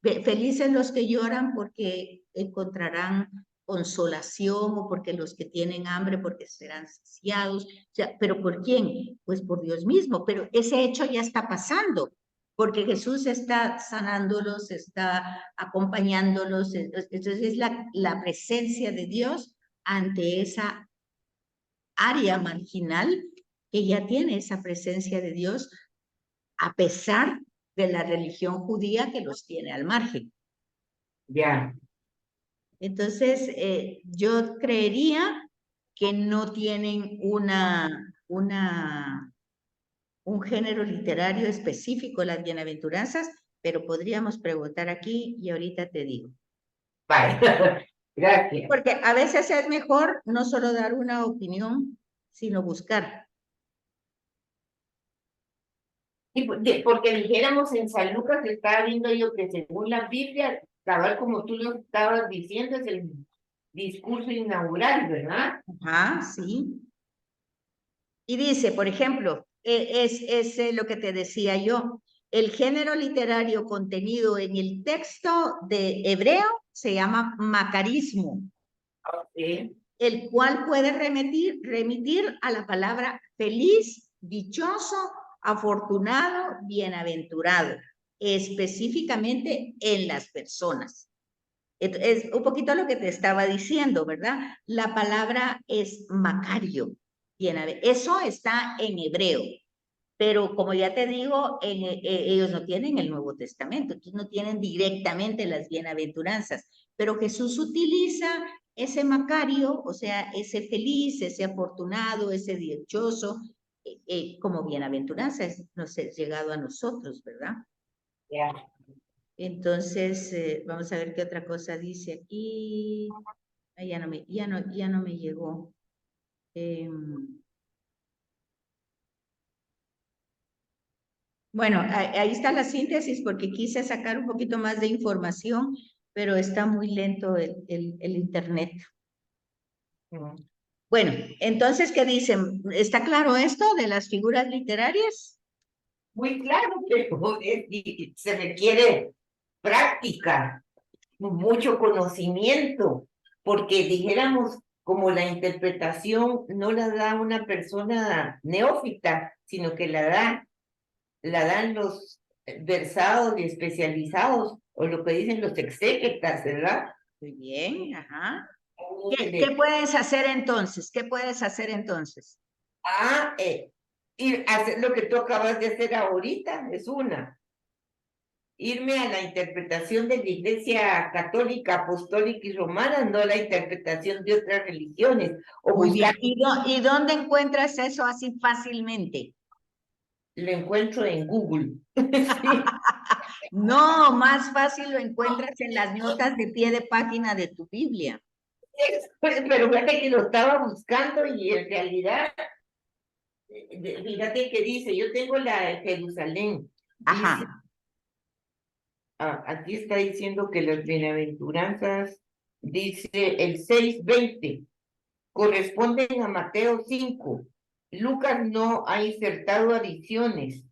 felices los que lloran porque encontrarán consolación, o porque los que tienen hambre porque serán saciados. O sea, ¿pero por quién? Pues por Dios mismo, pero ese hecho ya está pasando, porque Jesús está sanándolos, está acompañándolos. Entonces es la presencia de Dios ante esa área marginal que ya tiene esa presencia de Dios, a pesar de la religión judía que los tiene al margen. Ya. Entonces, yo creería que no tienen un género literario específico las bienaventuranzas, pero podríamos preguntar aquí y ahorita te digo. Vale. Gracias. Porque a veces es mejor no solo dar una opinión, sino buscar. Y porque dijéramos en San Lucas, estaba viendo yo que según la Biblia, cabal como tú lo estabas diciendo, es el discurso inaugural, ¿verdad? Ajá, sí. Y dice, por ejemplo, es lo que te decía yo, El género literario contenido en el texto de hebreo se llama macarismo, Sí. el cual puede remitir a la palabra feliz, dichoso, afortunado, bienaventurado, específicamente en las personas. Es un poquito lo que te estaba diciendo, ¿verdad? La palabra es macario. Eso está en hebreo. Pero como ya te digo, ellos no tienen el Nuevo Testamento, entonces no tienen directamente las bienaventuranzas, pero Jesús utiliza ese macario, o sea, ese feliz, ese afortunado, ese dichoso, como bienaventuranza, nos ha llegado a nosotros, ¿verdad? Ya. Entonces, vamos a ver qué otra cosa dice aquí. Ya no me llegó. Bueno, ahí está la síntesis porque quise sacar un poquito más de información, pero está muy lento el internet. Bueno, entonces, ¿qué dicen? ¿Está claro esto de las figuras literarias? Muy claro, pero se requiere práctica, mucho conocimiento, porque dijéramos, como la interpretación no la da una persona neófita, sino que la dan los versados y especializados, o lo que dicen los exégetas, ¿verdad? Muy bien, ajá. Se ¿Qué le- puedes hacer entonces? ¿Qué puedes hacer entonces? Ah, ir a hacer lo que tú acabas de hacer ahorita, es una. Irme a la interpretación de la Iglesia Católica, Apostólica y Romana, no la interpretación de otras religiones, o Muy bien. buscar, ¿Y dónde encuentras eso así fácilmente? lo encuentro en Google. Sí. No, más fácil lo encuentras en las notas de pie de página de tu Biblia. Pero fíjate que lo estaba buscando y en realidad, fíjate que dice, yo tengo la de Jerusalén, dice, Ajá. aquí está diciendo que las bienaventuranzas, dice el 6:20, corresponden a Mateo 5. Lucas no ha insertado adiciones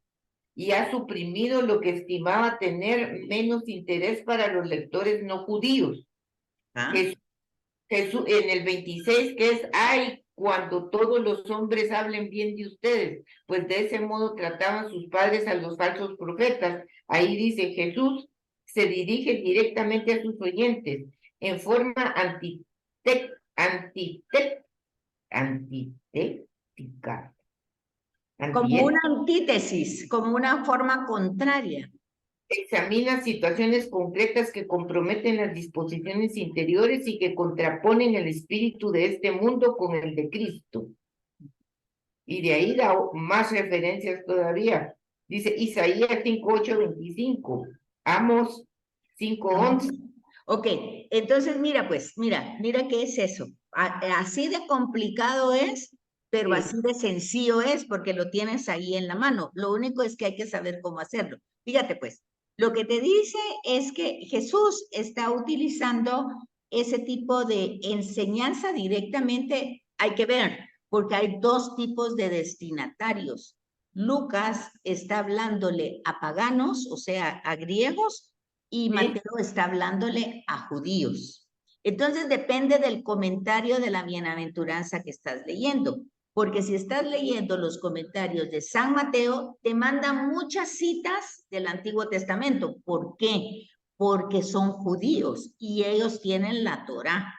y ha suprimido lo que estimaba tener menos interés para los lectores no judíos. ¿Ah? Jesús, en el 26, que es, ay, cuando todos los hombres hablen bien de ustedes, pues de ese modo trataban sus padres a los falsos profetas. Ahí dice, Jesús se dirige directamente a sus oyentes en forma antitética. Como una antítesis, como una forma contraria. Examina situaciones concretas que comprometen las disposiciones interiores y que contraponen el espíritu de este mundo con el de Cristo. Y de ahí da más referencias todavía. Dice Isaías 5:8-25, Amos 5:11. Ok, entonces mira pues, mira qué es eso. Así de complicado es, pero Sí, así de sencillo es porque lo tienes ahí en la mano. Lo único es que hay que saber cómo hacerlo. Fíjate pues, lo que te dice es que Jesús está utilizando ese tipo de enseñanza directamente, hay que ver, porque hay dos tipos de destinatarios. Lucas está hablándole a paganos, o sea, a griegos, y sí, Mateo está hablándole a judíos. Entonces depende del comentario de la bienaventuranza que estás leyendo, porque si estás leyendo los comentarios de San Mateo, te manda muchas citas del Antiguo Testamento. ¿Por qué? Porque son judíos y ellos tienen la Torá.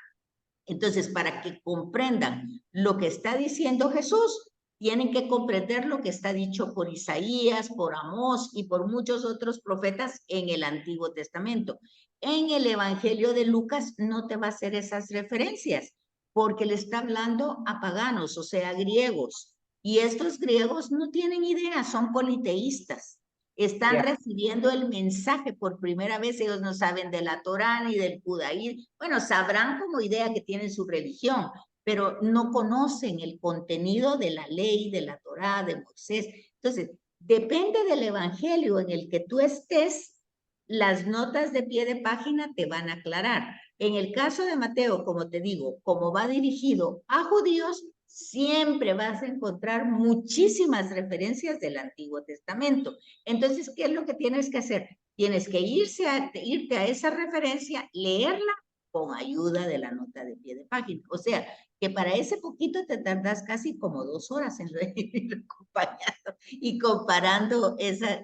Entonces, para que comprendan lo que está diciendo Jesús, tienen que comprender lo que está dicho por Isaías, por Amós y por muchos otros profetas en el Antiguo Testamento. En el Evangelio de Lucas no te va a hacer esas referencias, porque le está hablando a paganos, o sea, griegos. Y estos griegos no tienen idea, son politeístas. Están ya, recibiendo el mensaje por primera vez, ellos no saben de la Torá ni del judaísmo. Bueno, sabrán como idea que tienen su religión, pero no conocen el contenido de la ley, de la Torá, de Moisés. Entonces, depende del evangelio en el que tú estés, las notas de pie de página te van a aclarar. En el caso de Mateo, como te digo, como va dirigido a judíos, siempre vas a encontrar muchísimas referencias del Antiguo Testamento. Entonces, ¿qué es lo que tienes que hacer? Tienes que irte a esa referencia, leerla con ayuda de la nota de pie de página. O sea, que para ese poquito te tardas casi como 2 horas en ir acompañando y comparando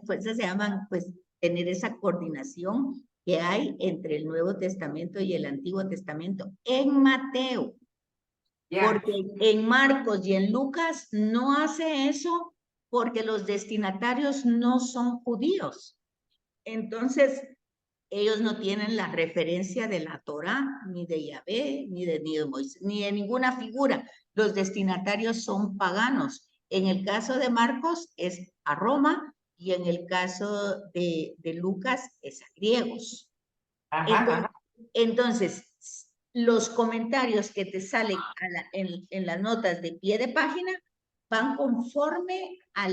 pues se llaman, pues, tener esa coordinación que hay entre el Nuevo Testamento y el Antiguo Testamento en Mateo. Porque en Marcos y en Lucas no hace eso porque los destinatarios no son judíos. Entonces, ellos no tienen la referencia de la Torá, ni de Yahvé, ni de Moisés, ni de ninguna figura. Los destinatarios son paganos. En el caso de Marcos es a Roma y en el caso de Lucas es a griegos. Entonces, los comentarios que te salen en las notas de pie de página van conforme a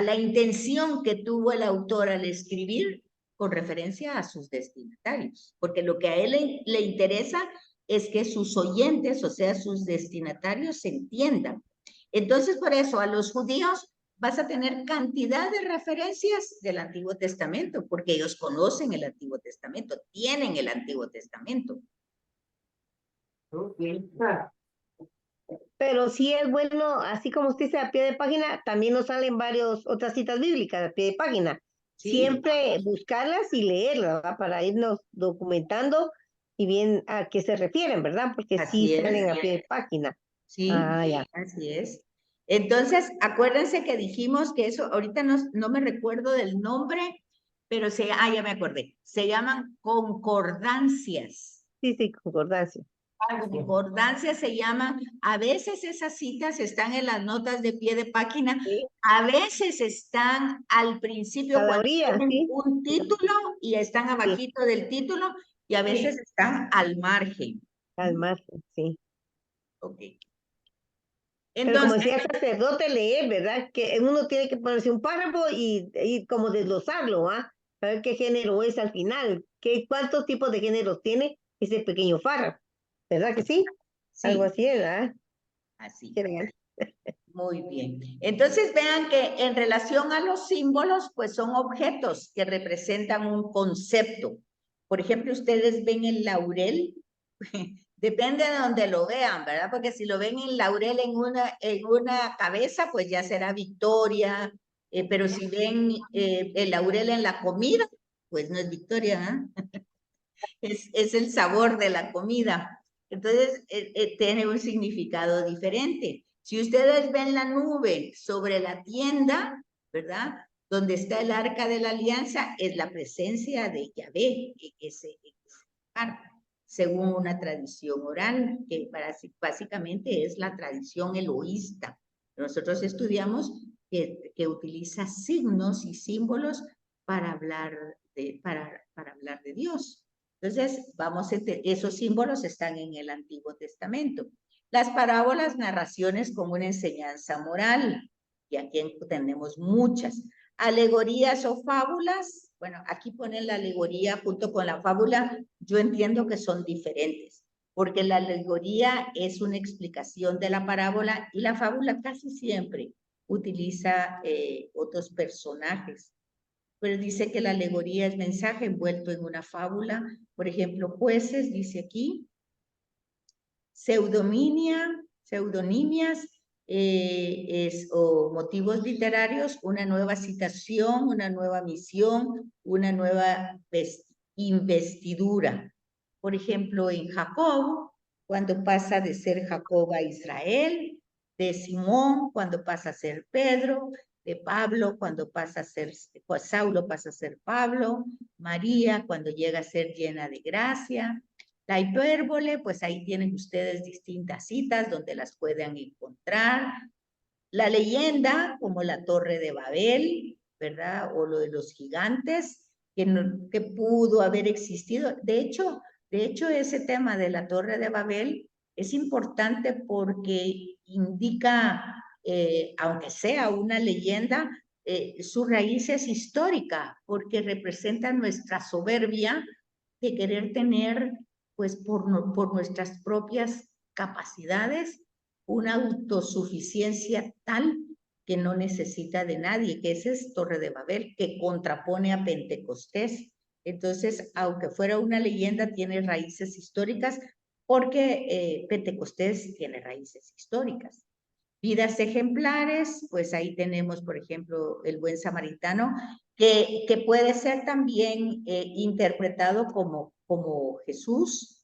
la intención que tuvo el autor al escribir con referencia a sus destinatarios, porque lo que a él le interesa es que sus oyentes, o sea, sus destinatarios, se entiendan. Entonces, por eso, a los judíos vas a tener cantidad de referencias del Antiguo Testamento, porque ellos conocen el Antiguo Testamento, tienen el Antiguo Testamento. Pero sí es bueno, así como usted dice a pie de página, también nos salen varias otras citas bíblicas a pie de página. Sí. Siempre buscarlas y leerlas, ¿verdad? Para irnos documentando y bien a qué se refieren, ¿verdad? Porque Así sí es. salen a pie de página. Sí, Ya. así es. Entonces, acuérdense que dijimos que eso, ahorita no me recuerdo del nombre, pero ya me acordé. Se llaman concordancias. Sí, concordancia. Concordancias se llaman, a veces esas citas están en las notas de pie de página, Sí. a veces están al principio A la cuando orilla, tienen sí. un título y están abajito del título y a veces están al margen. Al margen, sí. Ok. Pero como Entonces, decía el sacerdote, leer, ¿verdad? Que uno tiene que ponerse un párrafo y como desglosarlo, ¿ah? Saber qué género es al final, cuántos tipos de géneros tiene ese pequeño párrafo, ¿verdad que sí? sí, Algo así, ¿verdad? así. Genial. Muy bien. Entonces vean que en relación a los símbolos, pues son objetos que representan un concepto. Por ejemplo, ustedes ven el laurel, depende de donde lo vean, ¿verdad? Porque si lo ven el laurel en una cabeza, pues ya será victoria, pero si ven el laurel en la comida, pues no es victoria, ¿eh? Es el sabor de la comida. Entonces, tiene un significado diferente. Si ustedes ven la nube sobre la tienda, ¿verdad? Donde está el arca de la alianza, es la presencia de Yahvé, ese lugar, según una tradición oral, que básicamente es la tradición eloísta. Nosotros estudiamos que utiliza signos y símbolos para hablar para hablar de Dios. Entonces, esos símbolos están en el Antiguo Testamento. Las parábolas, narraciones con una enseñanza moral, y aquí tenemos muchas. Alegorías o fábulas, bueno, aquí ponen la alegoría junto con la fábula, yo entiendo que son diferentes, porque la alegoría es una explicación de la parábola y la fábula casi siempre utiliza otros personajes. Pero dice que la alegoría es mensaje envuelto en una fábula. Por ejemplo, jueces, dice aquí, pseudonimias o motivos literarios, una nueva citación, una nueva misión, una nueva investidura. Por ejemplo, en Jacob, cuando pasa de ser Jacob a Israel, de Simón, cuando pasa a ser Pedro, de Pablo, cuando pasa a ser, Saulo pasa a ser Pablo, María, cuando llega a ser llena de gracia. La hipérbole, pues ahí tienen ustedes distintas citas donde las puedan encontrar. La leyenda, como la Torre de Babel, ¿verdad? O lo de los gigantes, que pudo haber existido. De hecho, ese tema de la Torre de Babel es importante porque indica, aunque sea una leyenda, su raíz es histórica, porque representa nuestra soberbia de querer tener, pues por nuestras propias capacidades, una autosuficiencia tal que no necesita de nadie, que ese es Torre de Babel, que contrapone a Pentecostés. Entonces, aunque fuera una leyenda, tiene raíces históricas, porque Pentecostés tiene raíces históricas. Vidas ejemplares, pues ahí tenemos, por ejemplo, el buen samaritano, que puede ser también interpretado como Jesús.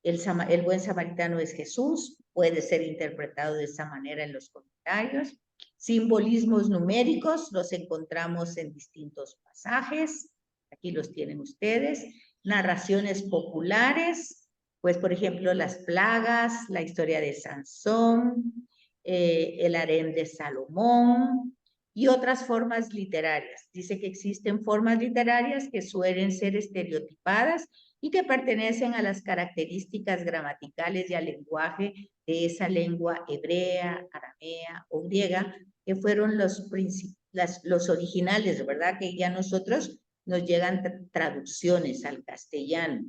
El buen samaritano es Jesús, puede ser interpretado de esa manera en los comentarios. Simbolismos numéricos los encontramos en distintos pasajes, aquí los tienen ustedes. Narraciones populares, pues por ejemplo las plagas, la historia de Sansón, el harén de Salomón y otras formas literarias. Dice que existen formas literarias que suelen ser estereotipadas y que pertenecen a las características gramaticales y al lenguaje de esa lengua hebrea, aramea o griega, que fueron los originales, ¿verdad? Que ya nosotros nos llegan traducciones al castellano.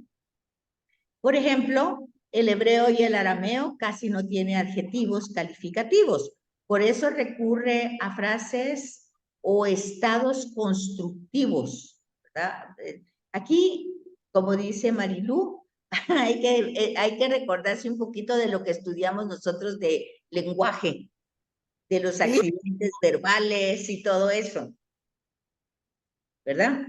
Por ejemplo, el hebreo y el arameo casi no tiene adjetivos calificativos. Por eso recurre a frases o estados constructivos, ¿verdad? Aquí, como dice Marilú, hay que recordarse un poquito de lo que estudiamos nosotros de lenguaje, de los accidentes verbales y todo eso, ¿verdad?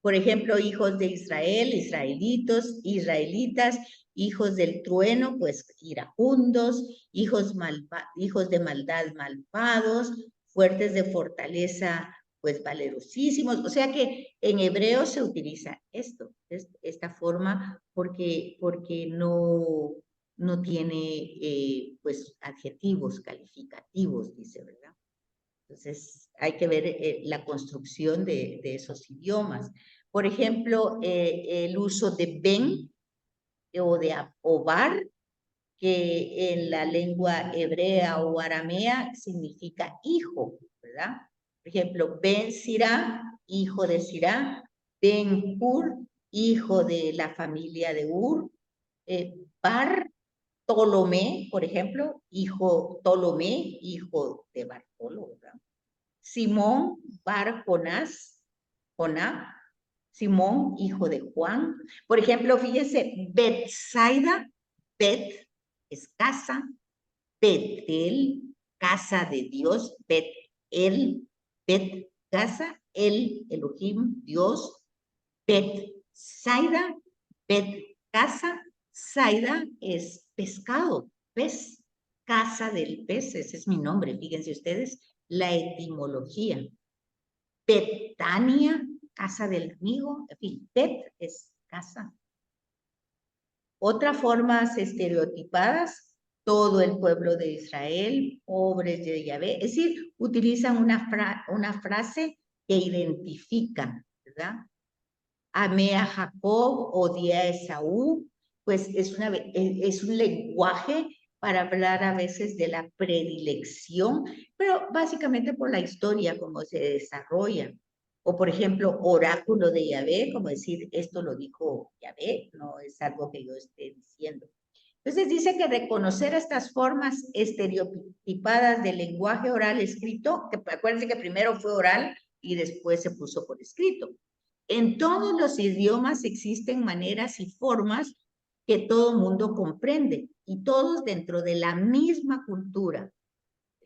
Por ejemplo, hijos de Israel, israelitos, israelitas, hijos del trueno, pues iracundos, hijos de maldad, malvados, fuertes de fortaleza, pues valerosísimos. O sea que en hebreo se utiliza esta forma, porque no tiene pues adjetivos calificativos, dice, ¿verdad? Entonces, hay que ver la construcción de esos idiomas. Por ejemplo, el uso de ben o bar, que en la lengua hebrea o aramea significa hijo, ¿verdad? Por ejemplo, Ben Sirá, hijo de Sirá, Ben Hur, hijo de la familia de Ur, Bar Ptolomé, por ejemplo, Ptolomé, hijo de Bartolo, ¿verdad? Simón Bar Jonás, Joná, Simón, hijo de Juan. Por ejemplo, fíjense, Betsaida, Bet es casa, Betel, casa de Dios, Bet-El, Bet, casa, El, Elohim, Dios, Betsaida, Bet, casa, Saida es pescado, pez, casa del pez, ese es mi nombre, fíjense ustedes, la etimología. Betania, casa del amigo, en fin, Bet es casa. Otras formas estereotipadas, todo el pueblo de Israel, pobres de Yahvé, es decir, utilizan una frase que identifica, ¿verdad? Amé a Jacob, odié a Esaú, pues es un lenguaje para hablar a veces de la predilección, pero básicamente por la historia, como se desarrolla. O por ejemplo, oráculo de Yahvé, como decir, esto lo dijo Yahvé, no es algo que yo esté diciendo. Entonces dice que reconocer estas formas estereotipadas del lenguaje oral escrito, que acuérdense que primero fue oral y después se puso por escrito. En todos los idiomas existen maneras y formas que todo mundo comprende y todos dentro de la misma cultura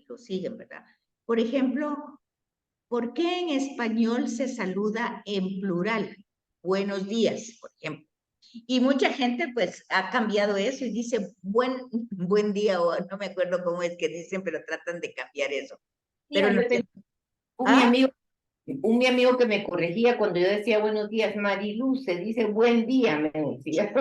lo siguen, ¿verdad? Por ejemplo, ¿por qué en español se saluda en plural? Buenos días, por ejemplo. Y mucha gente pues ha cambiado eso y dice buen día, o no me acuerdo cómo es que dicen, pero tratan de cambiar eso. Pero no, mi amigo que me corregía cuando yo decía buenos días, Marilu, se dice buen día, me decía.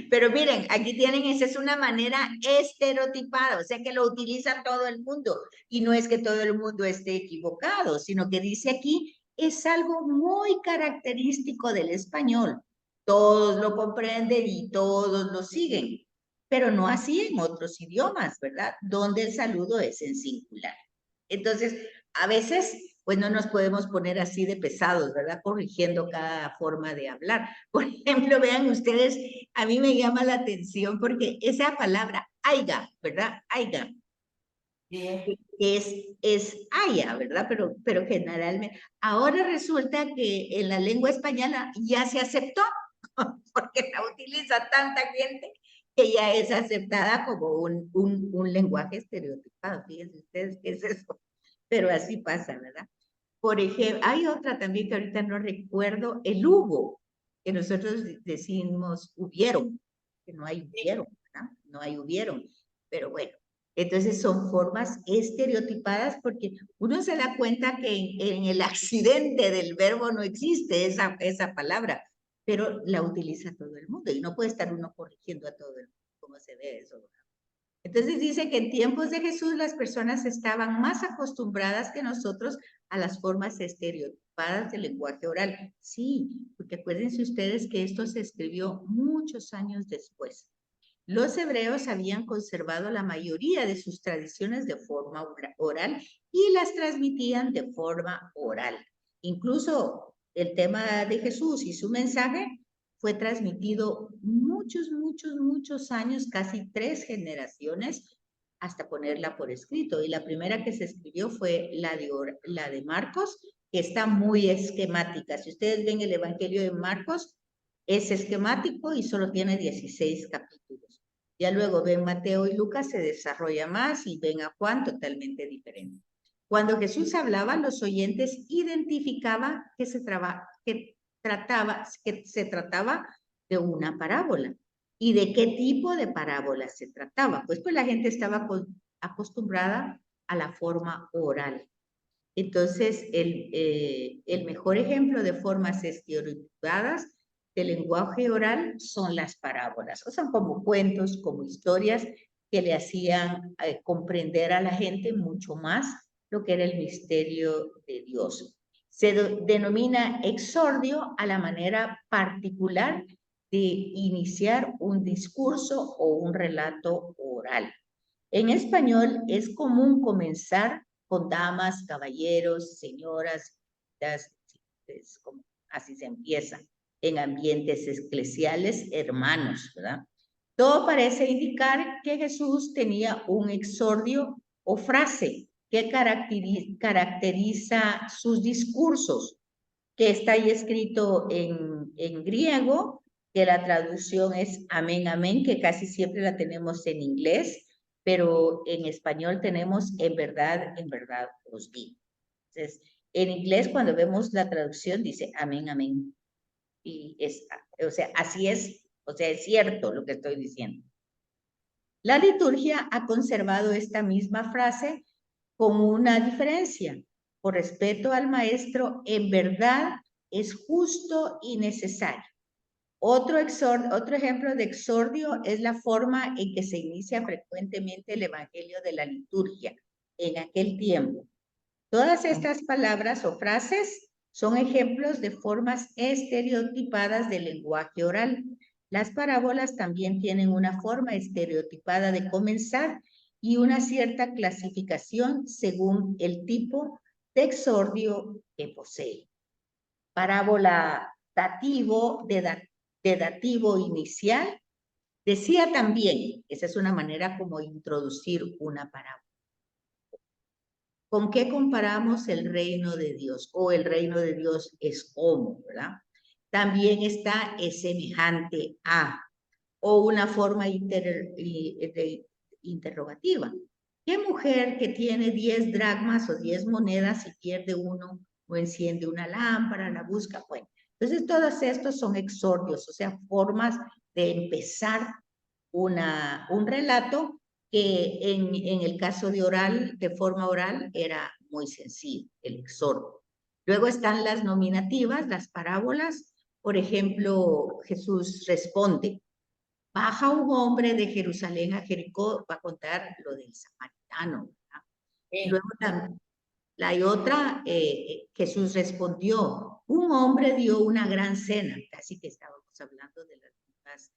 Pero miren, aquí tienen, esa es una manera estereotipada, o sea que lo utiliza todo el mundo. Y no es que todo el mundo esté equivocado, sino que dice aquí, es algo muy característico del español. Todos lo comprenden y todos lo siguen, pero no así en otros idiomas, ¿verdad? Donde el saludo es en singular. Entonces, a veces pues no nos podemos poner así de pesados, ¿verdad? Corrigiendo cada forma de hablar. Por ejemplo, vean ustedes, a mí me llama la atención porque esa palabra aiga, ¿verdad? Aiga, es haya, ¿verdad? Pero generalmente, ahora resulta que en la lengua española ya se aceptó, porque la utiliza tanta gente que ya es aceptada como un lenguaje estereotipado. Fíjense ustedes qué es eso, pero así pasa, ¿verdad? Por ejemplo, hay otra también que ahorita no recuerdo, el hubo, que nosotros decimos hubieron, que no hay hubieron, ¿verdad? No hay hubieron, pero bueno, entonces son formas estereotipadas porque uno se da cuenta que en el accidente del verbo no existe esa palabra, pero la utiliza todo el mundo y no puede estar uno corrigiendo a todo el mundo. ¿Cómo se ve eso? Entonces dice que en tiempos de Jesús las personas estaban más acostumbradas que nosotros a las formas estereotipadas del lenguaje oral. Sí, porque acuérdense ustedes que esto se escribió muchos años después. Los hebreos habían conservado la mayoría de sus tradiciones de forma oral y las transmitían de forma oral. Incluso el tema de Jesús y su mensaje fue transmitido muchos años, casi 3 generaciones, hasta ponerla por escrito. Y la primera que se escribió fue la de Marcos, que está muy esquemática. Si ustedes ven el Evangelio de Marcos, es esquemático y solo tiene 16 capítulos. Ya luego ven Mateo y Lucas, se desarrolla más, y ven a Juan, totalmente diferente. Cuando Jesús hablaba, los oyentes identificaban que se trataba de una parábola. ¿Y de qué tipo de parábola se trataba? Pues la gente estaba acostumbrada a la forma oral. Entonces, el mejor ejemplo de formas estereotipadas del lenguaje oral son las parábolas. O son como cuentos, como historias que le hacían comprender a la gente mucho más lo que era el misterio de Dios. Se denomina exordio a la manera particular de iniciar un discurso o un relato oral. En español es común comenzar con damas, caballeros, señoras, así se empieza, en ambientes eclesiales, hermanos, ¿verdad? Todo parece indicar que Jesús tenía un exordio o frase que caracteriza sus discursos, que está ahí escrito en griego, que la traducción es amén, amén, que casi siempre la tenemos en inglés, pero en español tenemos en verdad os digo. Entonces, en inglés cuando vemos la traducción dice amén, amén. Y o sea, así es, o sea, es cierto lo que estoy diciendo. La liturgia ha conservado esta misma frase con una diferencia. Por respeto al maestro, en verdad es justo y necesario. Otro ejemplo de exordio es la forma en que se inicia frecuentemente el evangelio de la liturgia en aquel tiempo. Todas estas palabras o frases son ejemplos de formas estereotipadas del lenguaje oral. Las parábolas también tienen una forma estereotipada de comenzar y una cierta clasificación según el tipo de exordio que posee. Parábola dativo, de dativo inicial. Decía también, esa es una manera como introducir una parábola. ¿Con qué comparamos el reino de Dios? O el reino de Dios es como, ¿verdad? También está es semejante a, o una forma interrogativa. ¿Qué mujer que tiene 10 dracmas o 10 monedas y pierde uno o enciende una lámpara, la busca? Bueno, entonces todos estos son exordios, o sea, formas de empezar un relato que en el caso de oral, de forma oral, era muy sencillo, el exordio. Luego están las nominativas, las parábolas. Por ejemplo, Jesús responde, baja un hombre de Jerusalén a Jericó, va a contar lo del samaritano. Luego hay otra, Jesús respondió, un hombre dio una gran cena, casi que estábamos hablando de las mismas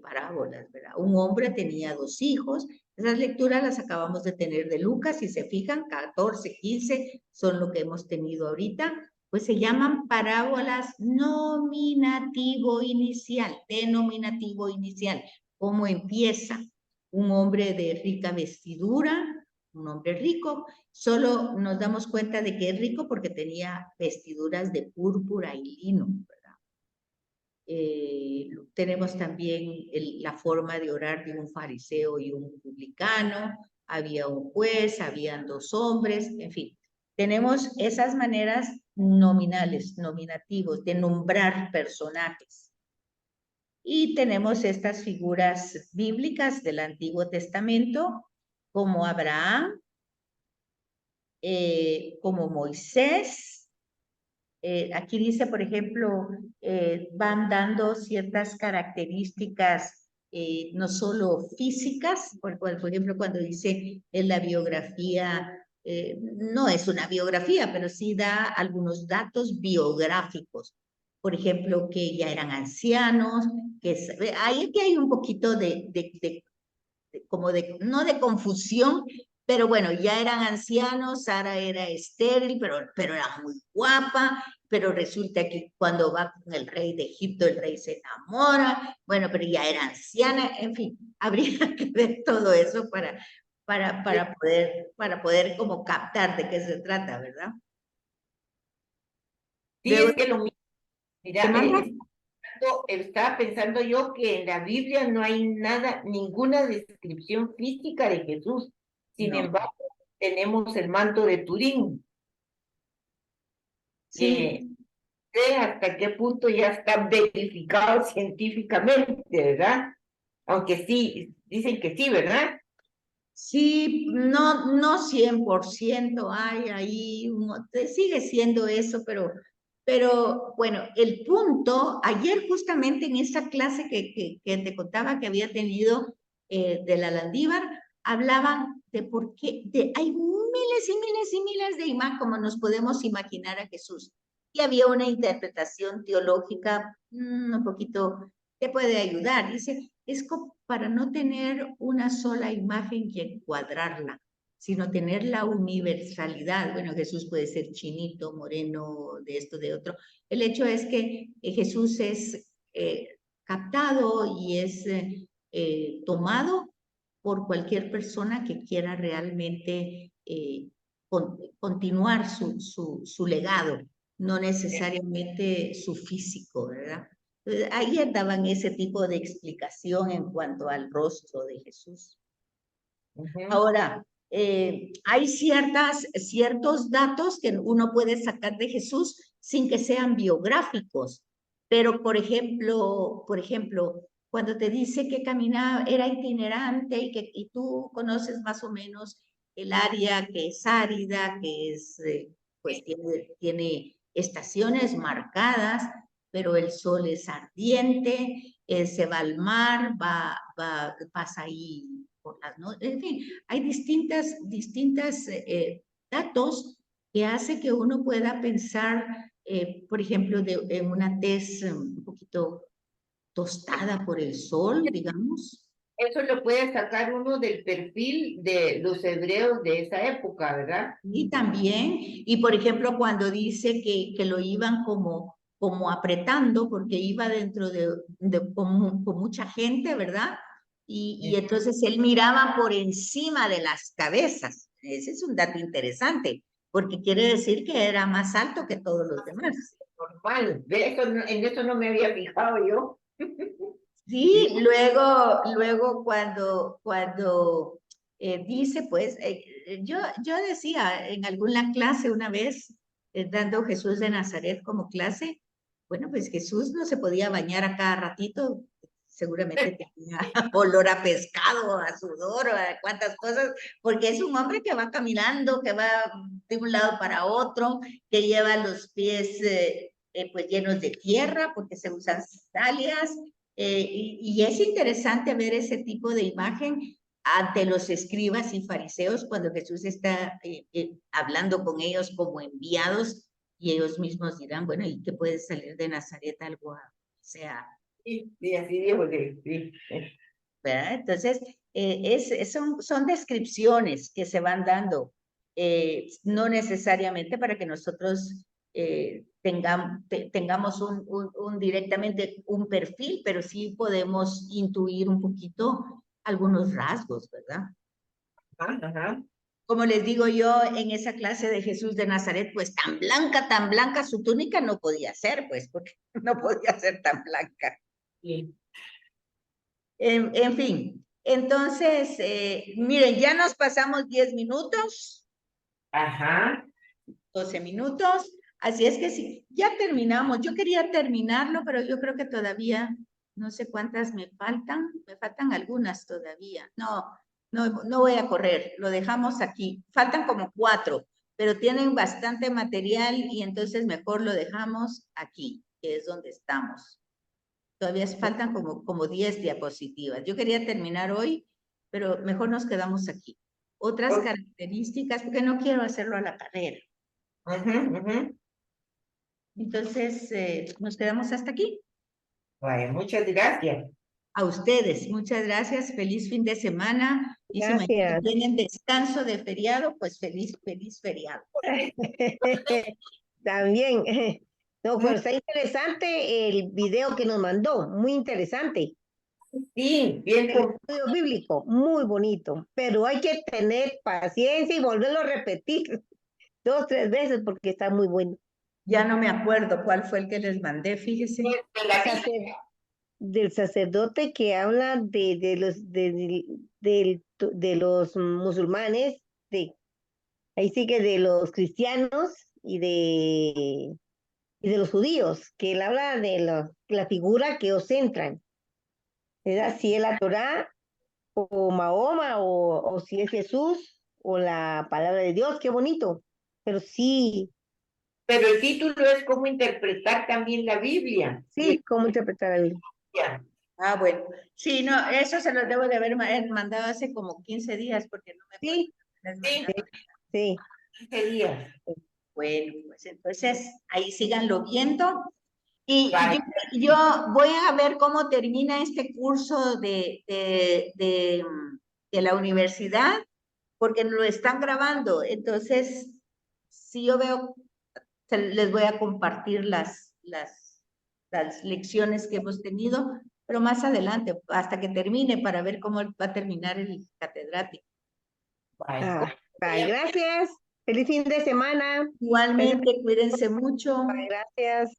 parábolas, ¿verdad? Un hombre tenía 2 hijos Esas lecturas las acabamos de tener de Lucas, si se fijan, 14, 15 son lo que hemos tenido ahorita, pues se llaman parábolas nominativo inicial, denominativo inicial. ¿Cómo empieza? Un hombre de rica vestidura, un hombre rico, solo nos damos cuenta de que es rico porque tenía vestiduras de púrpura y lino, ¿verdad? Tenemos también la forma de orar de un fariseo y un publicano, había un juez, habían dos hombres, en fin. Tenemos esas maneras nominales, nominativos, de nombrar personajes. Y tenemos estas figuras bíblicas del Antiguo Testamento, como Abraham, como Moisés. Aquí dice, por ejemplo, van dando ciertas características, no solo físicas, por ejemplo, cuando dice en la biografía, no es una biografía, pero sí da algunos datos biográficos. Por ejemplo, que ya eran ancianos, ahí que hay un poquito como no de confusión, pero bueno, ya eran ancianos, Sara era estéril, pero era muy guapa, pero resulta que cuando va con el rey de Egipto, el rey se enamora, bueno, pero ya era anciana, en fin, habría que ver todo eso para poder como captar de qué se trata, ¿verdad? Sí, Luego, es que lo mismo, ¿qué mira, manda? estaba pensando yo que en la Biblia no hay nada, ninguna descripción física de Jesús. Sin No, embargo, tenemos el manto de Turín, que sí, sé hasta qué punto ya está verificado científicamente, ¿verdad? Aunque sí, dicen que sí, ¿verdad? sí, no 100%, hay ahí, sigue siendo eso, pero bueno, el punto, ayer justamente en esa clase que te contaba que había tenido de la Landívar, hablaban de por qué, hay miles y miles y miles de imágenes, como nos podemos imaginar a Jesús. Y había una interpretación teológica un poquito que puede ayudar. Dice, es como para no tener una sola imagen y encuadrarla, sino tener la universalidad. Bueno, Jesús puede ser chinito, moreno, de esto, de otro. El hecho es que Jesús es captado y es tomado por cualquier persona que quiera realmente continuar su legado, no necesariamente su físico, ¿verdad? Ayer daban ese tipo de explicación en cuanto al rostro de Jesús. Ahora, hay ciertos datos que uno puede sacar de Jesús sin que sean biográficos, pero por ejemplo, cuando te dice que caminaba, era itinerante y tú conoces más o menos el área que es árida, que es, pues tiene estaciones marcadas, pero el sol es ardiente, se va al mar, pasa ahí por las noches, en fin, hay distintas datos que hace que uno pueda pensar, por ejemplo, en una tez un poquito tostada por el sol, digamos. Eso lo puede sacar uno del perfil de los hebreos de esa época, ¿verdad? Y también, y por ejemplo, cuando dice que lo iban como apretando, porque iba dentro con mucha gente, ¿verdad? Y entonces él miraba por encima de las cabezas. Ese es un dato interesante, porque quiere decir que era más alto que todos los demás. Normal, en eso no me había fijado yo. Sí, luego cuando dice, pues, yo decía en alguna clase una vez, dando Jesús de Nazaret como clase, bueno, pues Jesús no se podía bañar a cada ratito, seguramente tenía olor a pescado, a sudor, a cuantas cosas, porque es un hombre que va caminando, que va de un lado para otro, que lleva los pies pues llenos de tierra, porque se usan sandalias, y es interesante ver ese tipo de imagen ante los escribas y fariseos cuando Jesús está hablando con ellos como enviados y ellos mismos dirán, bueno, ¿y qué puede salir de Nazaret algo? O sea, Sí, sí, así dijo que sí. ¿verdad? Entonces, son descripciones que se van dando, no necesariamente para que nosotros tengamos directamente un perfil, pero sí podemos intuir un poquito algunos rasgos, ¿verdad? Ajá. Como les digo yo, en esa clase de Jesús de Nazaret, pues tan blanca su túnica no podía ser, pues, porque no podía ser tan blanca. Sí. En fin, entonces, miren, ya nos pasamos 10 minutos, Ajá. 12 minutos, así es que sí, ya terminamos. Yo quería terminarlo, pero yo creo que todavía, no sé cuántas me faltan algunas todavía. No voy a correr, lo dejamos aquí. Faltan como 4, pero tienen bastante material y entonces mejor lo dejamos aquí, que es donde estamos. Todavía faltan como 10 diapositivas. Yo quería terminar hoy, pero mejor nos quedamos aquí. Otras características, porque no quiero hacerlo a la carrera. Entonces, nos quedamos hasta aquí. Vale, muchas gracias. A ustedes, muchas gracias. Feliz fin de semana. Y si mañana Gracias. tienen descanso de feriado, pues feliz feriado. También. No, pero está interesante el video que nos mandó, muy interesante. Sí, bien. El estudio bíblico, muy bonito, pero hay que tener paciencia y volverlo a repetir 2, 3 veces porque está muy bueno. Ya no me acuerdo cuál fue el que les mandé, fíjese. Del sacerdote que habla de los musulmanes, ahí sí que de los cristianos y de los judíos, que él habla de la figura que os centran, ¿verdad? Si es la Torá o Mahoma o si es Jesús o la palabra de Dios, qué bonito. Pero sí, Pero el título es cómo interpretar también la Biblia. sí, ¿cómo interpretar la Biblia? Ah, bueno. Sí, no, eso se los debo de haber mandado hace como 15 días porque no me acuerdo. Sí, sí. 15 días. Bueno, pues entonces ahí síganlo viendo. Y Vale. yo voy a ver cómo termina este curso de la universidad, porque lo están grabando. Entonces, si yo veo, les voy a compartir las lecciones que hemos tenido, pero más adelante, hasta que termine, para ver cómo va a terminar el catedrático. Vale. Gracias. Feliz fin de semana. Igualmente, cuídense mucho. Gracias.